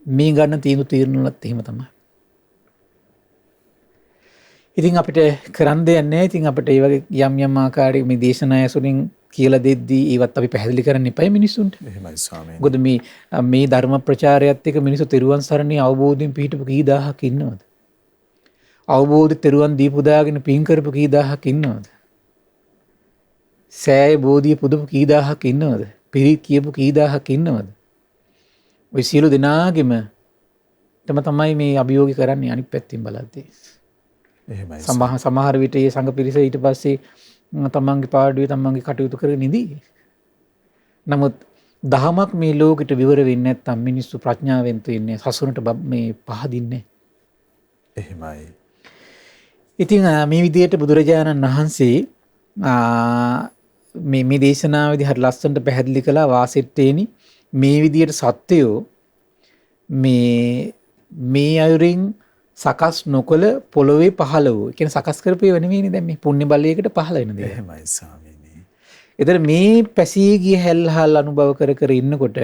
මේ ගන්න තීන්දුව තීරණවලත් එහෙම තමයි. ඉතින් අපිට කරන්න දෙයක් නැහැ. ඉතින් අපිට ඒ වගේ යම් ආකාරයක මේ දේශනා ඇසුරින් කියලා දෙද්දී ඒවත් අපි පැහැදිලි කරන්න එපයි මිනිස්සුන්ට. එහෙමයි ස්වාමීනි. මොකද මේ ධර්ම ප්‍රචාරයත් එක්ක මිනිස්සු තෙරුවන් සරණේ අවබෝධයෙන් පිහිටපු කී දහහක් ඉන්නවද? අවබෝධ තෙරුවන් දීපු දාගෙන පින් කරපු කී දහහක් ඉන්නවද? සෑය බෝධිය පුදපු කී දහහක් ඉන්නවද? පිරිත් කියපු කී දහහක් ඉන්නවද? ඔය සියලු දෙනාගෙම තමයි මේ අභියෝගය කරන්නේ අනිත් පැත්තෙන් බලද්දී. එහෙමයි. සමහර විට මේ සංඝ පිරිස ඊට පස්සේ තමන්ගේ පාඩුවේ තමන්ගේ කටයුතු කරගෙන ඉදී. නමුත් දහමක් මේ ලෝකෙට විවර වෙන්නේ නැත්නම් මිනිස්සු ප්‍රඥාවෙන් තියෙන්නේ සසුනට මේ පහදින්නේ. එහෙමයි. ඉතින් මේ විදිහට බුදුරජාණන් වහන්සේ මේ දේශනාවේදී හරි ලස්සනට පැහැදිලි කළා වාසෙට්ටේනි මේ විදිහට සත්‍යෝ මේ අයුරින් සකස් නොකළ පොළොවේ පහළ වූ. කියන්නේ සකස් කරපේව නෙවෙයිනේ දැන් මේ පුණ්‍ය බලයකට පහළ වෙන දේ. එහෙමයි ස්වාමීනි. ඒතර මේ පැසී ගිය හැල්හල් අනුභව කර ඉන්නකොට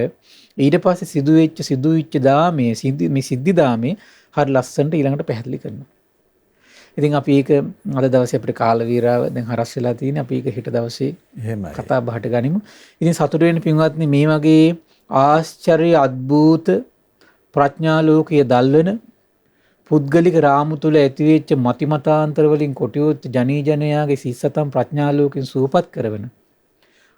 ඊට පස්සේ සිදුවෙච්ච දාමේ මේ සිද්ධි දාමේ හරි ලස්සනට ඊළඟට පැහැදිලි කරනවා. ඉතින් අපි ඒක අද දවසේ අපිට කාල වේලාව දැන් හරස් වෙලා තියෙන අපි ඒක හෙට දවසේ එහෙමයි. කතා බහට ගනිමු. ඉතින් සතුටු වෙන්න පින්වත්නි මේ වගේ ආශ්චර්ය අద్භූත ප්‍රඥා ලෝකයේ දල්වන පුද්ගලික රාමු තුල ඇතිවෙච්ච මතිමතාන්තර වලින් කොටියොත් ජනී ජනයාගේ සිස්සතම් ප්‍රඥා ලෝකෙන් සූපත් කරවන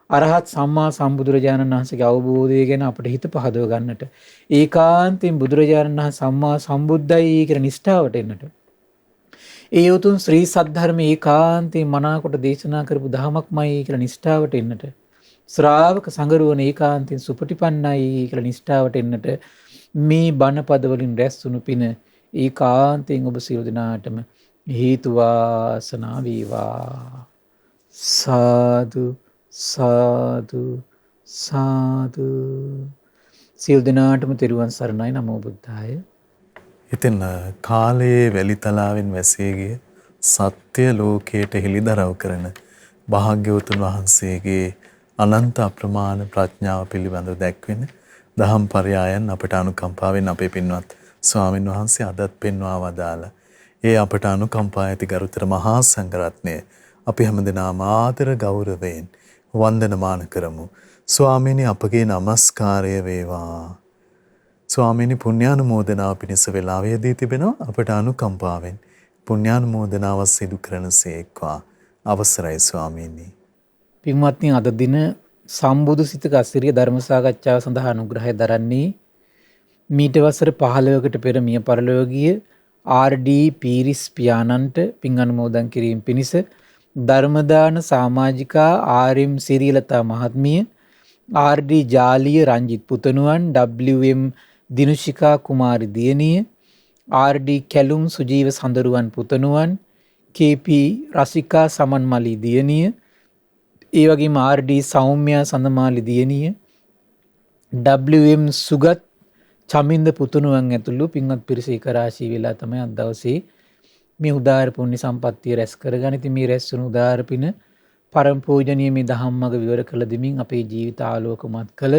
අරහත් සම්මා සම්බුදුරජාණන් වහන්සේගේ අවබෝධය ගැන අපිට හිත පහදව ගන්නට ඒකාන්තයෙන් බුදුරජාණන් වහන්සේ සම්මා සම්බුද්දයි කියන නිෂ්ඨාවට එන්නට ඒ උතුම් ශ්‍රී සද්ධර්මයේ ඒකාන්තයෙන් මනාකොට දේශනා කරපු දහමක්මයි කියලා නිෂ්ඨාවට එන්නට ශ්‍රාවක සංගරුවන ඒකාන්තයෙන් සුපටිපන්නයි කියලා නිෂ්ඨාවට එන්නට මේ බණපද වලින් රැස් වුණු පින ඒකාන්තයෙන් ඔබ සියලු දෙනාටම හේතු වාසනා වේවා. සාදු සාදු සාදු. සියලු දෙනාටම තෙරුවන් සරණයි. නමෝ බුද්ධාය. ඉතින් කාලයේ වැලිතලාවෙන් වැසී ගිය සත්‍ය ලෝකයට හෙළිදරව් කරන භාග්‍යවතුන් වහන්සේගේ අනන්ත අප්‍රමාණ ප්‍රඥාව පිළිබඳව දැක්වෙන දහම් පරයයන් අපට අනුකම්පාවෙන් අපේ පින්වත් ස්වාමින් වහන්සේ අදත් පෙන්වා වදාලා ඒ අපට අනුකම්පා ඇති ගරුතර මහා සංඝරත්නය අපි හැමදෙනාම ආදර ගෞරවයෙන් වන්දනමාන කරමු. ස්වාමීනි අපගේ নমස්කාරය වේවා. ස්වාමීනි පුණ්‍යානුමෝදනාව පිණිස වෙලාවේදී තිබෙනවා අපට අනුකම්පාවෙන් පුණ්‍යානුමෝදනාව සිදු කරනසේක්වා. අවසරයි ස්වාමීනි. පින්වත්නි අද දින සම්බුදු සිතක අසිරිය ධර්ම සාකච්ඡාව සඳහා අනුග්‍රහය දරන්නේ මීට වසර 15කට පෙර මිය පරලෝකීය ආර්.ඩී. පීරිස් පියාණන්ට පින් අනුමෝදන් කිරීම පිණිස ධර්මදාන සමාජිකා ආර්.එම්. සිරිලතා මහත්මිය, ආර්.ඩී. ජාලිය රංජිත් පුතණුවන්, WM. දිනුෂිකා කුමාරි දියණිය, ආර්.ඩී. කැලුම් සුජීව සඳරුවන් පුතණුවන්, කේ.පී. රසිකා සමන්මලි දියණිය, ඒ වගේම ආර්.ඩී. සෞම්‍යා සඳමාලි දියණිය, WM. සුගත් චමින්ද පුතුණුවන් ඇතුළු පින්වත් පිරිස එක රාශී වෙලා තමයි අද දවසේ මේ උදාාර පුණ්‍ය සම්පත්තිය රැස් කරගන්න. ඉතින් මේ රැස් වුණු උදාාර පින පරම පූජනීය මේ ධම්මග විවර කළ දෙමින් අපේ ජීවිත ආලෝකමත් කළ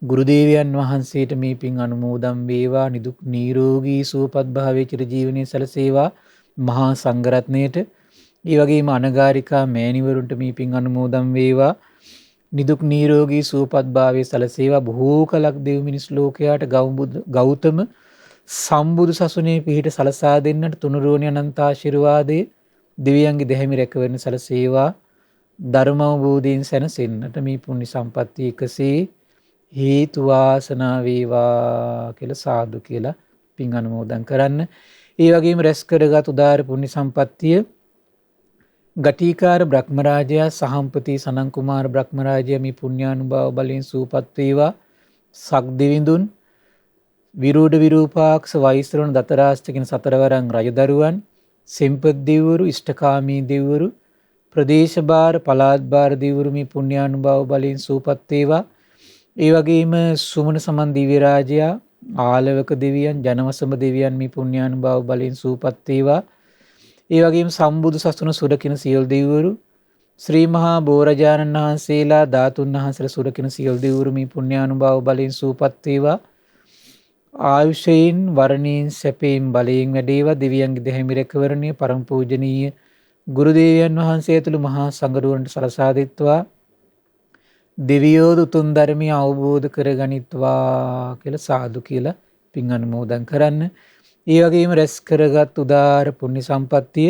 ගුරු දේවයන් වහන්සේට මේ පින් අනුමෝදන් වේවා. නිදුක් නිරෝගී සුවපත් භාවයේ චිර ජීවනයේ සැලසේවා. මහා සංඝරත්නයට ඒ වගේම අනගාരികා මෑණිවරුන්ට මේ පින් අනුමෝදන් වේවා. නිදුක් නිරෝගී සුවපත් භාවයේ සැලසේවා. බොහෝ කලක් දෙව් මිනිස් ලෝකයාට ගෞතම සම්බුදු සසුනේ පිහිට සලසා දෙන්නට තුනුරුවනි අනන්ත ආශිර්වාදයේ දෙවියන්ගේ දෙහිමි රැකවරණ සැලසේවා. ධර්ම අවබෝධයෙන් සැනසෙන්නට මේ පුණ්‍ය සම්පත්තිය එකසේ හේතු වාසනා වේවා කියලා සාදු කියලා පින් අනුමෝදන් කරන්න. ඒ වගේම රැස් කරගත් උදාාර පුණ්‍ය සම්පත්තිය ගටිකාර බ්‍රහ්මරාජයා සහම්පති සනන් කුමාර බ්‍රහ්මරාජයා මේ පුණ්‍යානුභාව බලයෙන් සූපත් වේවා. සක්දිවිඳුන් විරූඪ විරූපාක්ෂ වෛශ්‍රවණ දතරාෂ්ට කියන සතරවරන් රජදරුවන්, සෙම්පත් දෙවිවරු, ඉෂ්ඨකාමී දෙවිවරු, ප්‍රදේශ භාර පළාත් භාර දෙවිවරු මේ පුණ්‍යානුභාව බලයෙන් සූපත් වේවා. ඒ වගේම සුමන සමන් දිව්‍ය රාජයා, ආලවක දෙවියන්, ජනවසම දෙවියන් මේ පුණ්‍යානුභාව බලයෙන් සූපත් වේවා. ඒ වගේම සම්බුදු සසුන සුරකින සියලු දෙවිවරු, ශ්‍රී මහා බෝරජාණන් වහන්සේලා, ධාතුන් වහන්සේලා සුරකින සියලු දෙවිවරු මේ පුණ්‍යානුභාව බලයෙන් සූපත් වේවා. ආයුෂයෙන් වරණයෙන් සැපයෙන් බලයෙන් වැඩේවා. දෙවියන්ගේ දෙහිමි රැකවරණය පරම පූජනීය ගුරු දේවයන් වහන්සේ ඇතුළු මහා සංඝරුවන්ට සලසා දෙත්වා. දෙවියෝ උතුම් ධර්මය අවබෝධ කරගනිත්වා කියලා සාදු කියලා පින් අනුමෝදන් කරන්න. ඒ වගේම රැස් කරගත් උදාාර පුණ්‍ය සම්පත්තිය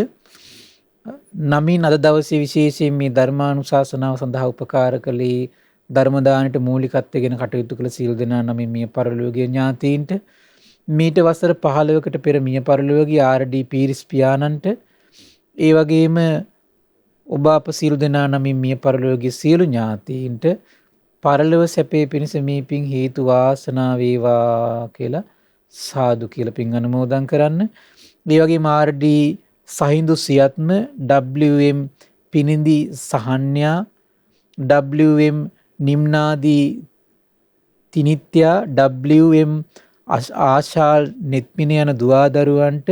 නමින් අද දවසේ විශේෂයෙන් මේ ධර්මානුශාසනාව සඳහා උපකාර කළේ ධර්ම දානට මූලිකත්වයෙන් කටයුතු කළ සීල දෙනා නමින් මිය පරලෝකීය ඥාතීන්ට, මීට වසර 15කට පෙර මිය පරලෝකීය ආර්.ඩී. පීරිස් පියාණන්ට, ඒ වගේම ඔබ අප සීල දෙනා නමින් මිය පරලෝකීය සියලු ඥාතීන්ට පරලොව සැපේ පිණිස මේ පින් හේතු වාසනා වේවා කියලා සාදු කියලා පින් අනුමෝදන් කරන්න. ඒ වගේම ආර්.ඩී. සහින්දු සියත්ම, WM. පිනින්දි සහන්‍යා, WM. නිම්නාදී තිනිත්‍යා, WM. ආශාල් නෙත්මින යන දුවාදරුවන්ට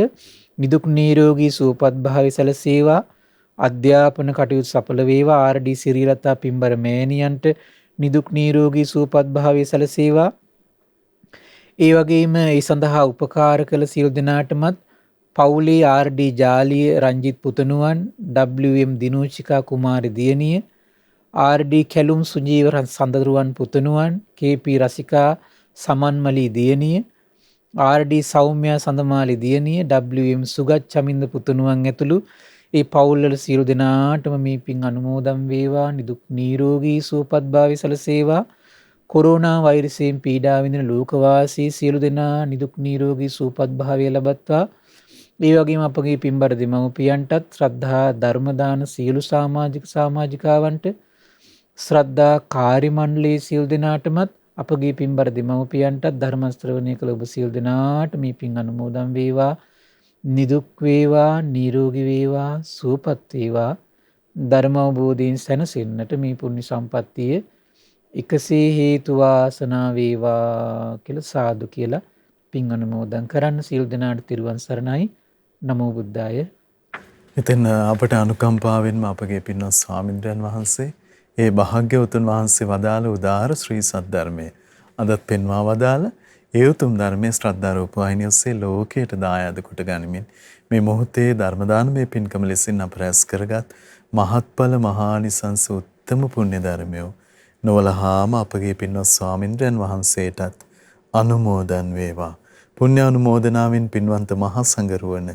නිදුක් නිරෝගී සුවපත් භාවය සැලසේවා. අධ්‍යාපන කටයුතු සඵල වේවා. ආර්.ඩී. සිරිලතා පින්බර මෑණියන්ට නිදුක් නිරෝගී සුවපත් භාවය සැලසේවා. ඒ වගේම ඒ සඳහා උපකාර කළ සියලු දෙනාටමත් පවුලේ ආර්.ඩී. ජාලිය රංජිත් පුතණුවන්, WM. දිනුෂිකා කුමාරි දියණිය, ආර්.ඩී. කැලුම් සුජීව සඳරුවන් පුතණුවන්, කේ.පී. රසිකා සමන්මලි දියණිය, ආර්.ඩී. සෞම්‍යා සඳමාලි දියණිය, WM. සුගත් චමින්ද පුතණුවන් ඇතුළු ඒ පවුල්වල සියලු දෙනාටම මේ පින් අනුමෝදන් වේවා. නිදුක් නිරෝගී සුවපත් භාවය සැලසේවා. කොරෝනා වෛරසයෙන් පීඩා විඳින ලෝකවාසී සියලු දෙනා නිදුක් නිරෝගී සුවපත් භාවය ලබත්වා. ඒ වගේම අපගේ පින්බර දෙමව්පියන්ටත්, ශ්‍රද්ධා ධර්ම දාන සියලු සමාජික සමාජිකාවන්ට, ශ්‍රද්ධා කාර්ය මණ්ඩලයේ සියලු දෙනාටමත් අපගේ පින්බර දෙමව්පියන්ටත්, ධර්ම ශ්‍රවණය කළ ඔබ සියලු දෙනාට මේ පින් අනුමෝදන් වේවා. නිදුක් වේවා, නිරෝගී වේවා, සුවපත් වේවා. ධර්ම අවබෝධයෙන් සැනසෙන්නට මේ පුණ්‍ය සම්පත්තිය එකසේ හේතු වාසනා වේවා කියලා සාදු කියලා පින් අනුමෝදන් කරන්න. සියලු දෙනාට තිරුවන් සරණයි. නමෝ බුද්ධාය. ඉතින් අපට අනුකම්පාවෙන්ම අපගේ පින්වත් ස්වාමින්ද්‍රයන් වහන්සේ ඒ භාග්‍යවතුන් වහන්සේ වදාළ උදාාර ශ්‍රී සද්ධර්මය අදත් පෙන්වා වදාළ ඒ උතුම් ධර්මයේ ශ්‍රද්ධා රූප වාහිනිය ඔස්සේ ලෝකයට දායාද කොට ගනිමින් මේ මොහොතේ ධර්ම දානමය පින්කම ලෙසින් අප රැස් කරගත් මහත්ඵල මහානිසංස උත්තම පුණ්‍ය ධර්මය නොවලහාම අපගේ පින්වත් ස්වාමින්ද්‍රයන් වහන්සේටත් අනුමෝදන් වේවා. පුණ්‍ය අනුමෝදනාවෙන් පින්වන්ත මහා සංඝරුවන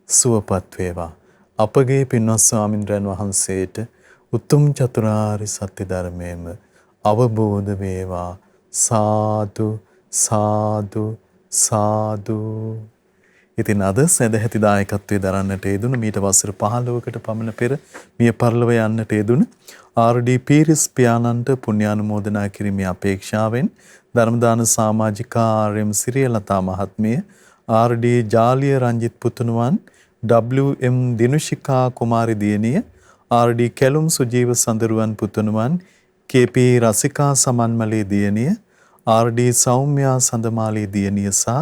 සුවපත් වේවා. අපගේ පින්වත් ස්වාමින්ද්‍රයන් වහන්සේට උතුම් චතුරාර්ය සත්‍ය ධර්මයේම අවබෝධ වේවා. සාදු සාදු සාදු. ඉතින් අද සදැහැති දායකත්වයේ දරන්නට යෙදුණු මීට වසර 15කට පමණ පෙර මිය පරලොව යන්නට යෙදුණු ආර්.ඩී. පීරිස් පියාණන්ට පුණ්‍යානුමෝදනා කිරීමේ අපේක්ෂාවෙන් ධර්මදාන සමාජිකා ආර්.එම්. සිරියලතා මහත්මිය, ආර්.ඩී. ජාලිය රංජිත් පුතුණුවන්, ඩබ්ලිව්.එම්. දිනුෂිකා කුමාරි දියණිය, ආර්.ඩී. කැලුම් සුජීව සඳරුවන් පුතුණුවන්, කේ.පී. රසිකා සමන්මලේ දියණිය, ආර්.ඩී. සෞම්‍යා සඳමාලේ දියණිය සහ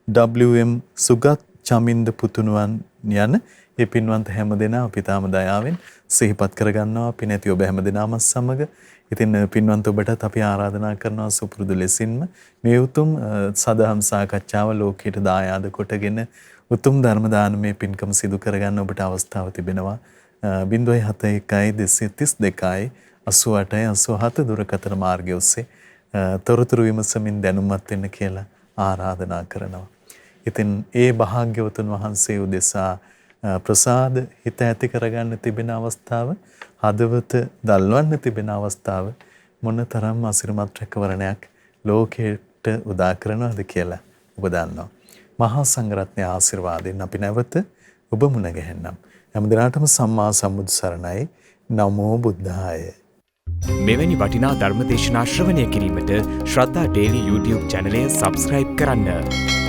ඩබ්ලිව්.එම්. සුගත් චමින්ද පුතුණුවන් යන ඒ පින්වන්ත හැමදෙනා අපි තාම දයාවෙන් සිහිපත් කරගන්නවා. පින් ඇති ඔබ හැමදෙනාම සමග. ඉතින් පින්වන්ත ඔබටත් අපි ආරාධනා කරනවා සුපුරුදු ලෙසින්ම මේ උතුම් සදහම් සාකච්ඡාව ලෝකයට දායාද කොටගෙන උතුම් ධර්ම දානමය පින්කම සිදු කරගන්න ඔබට අවස්ථාව තිබෙනවා. 071 222 88 87 දුරකථන මාර්ගය ඔස්සේ තොරතුරු විමසමින් දැනුම්වත් වෙන්න කියලා ආරාධනා කරනවා. ඉතින් ඒ භාග්‍යවතුන් වහන්සේ උදෙසා ප්‍රසාද හිත ඇති කරගන්න තිබෙන අවස්ථාව, හදවත දල්වන්න තිබෙන අවස්ථාව මොනතරම් අසිරිමත් රැකවරණයක් ලෝකයට උදා කරනවද කියලා ඔබ දන්නවා. මහා සංඝරත්නයේ ආශිර්වාදයෙන් අපි නැවත ඔබ මුණ ගැහෙන්නම්. හැමදෙනාටම සම්මා සම්බුදු සරණයි. නමෝ බුද්ධාය. මෙවැනි වටිනා ධර්ම දේශනා ශ්‍රවණය කිරීමට ශ්‍රද්ධා ඩේලි YouTube චැනලය සබ්ස්ක්‍රයිබ් කරන්න.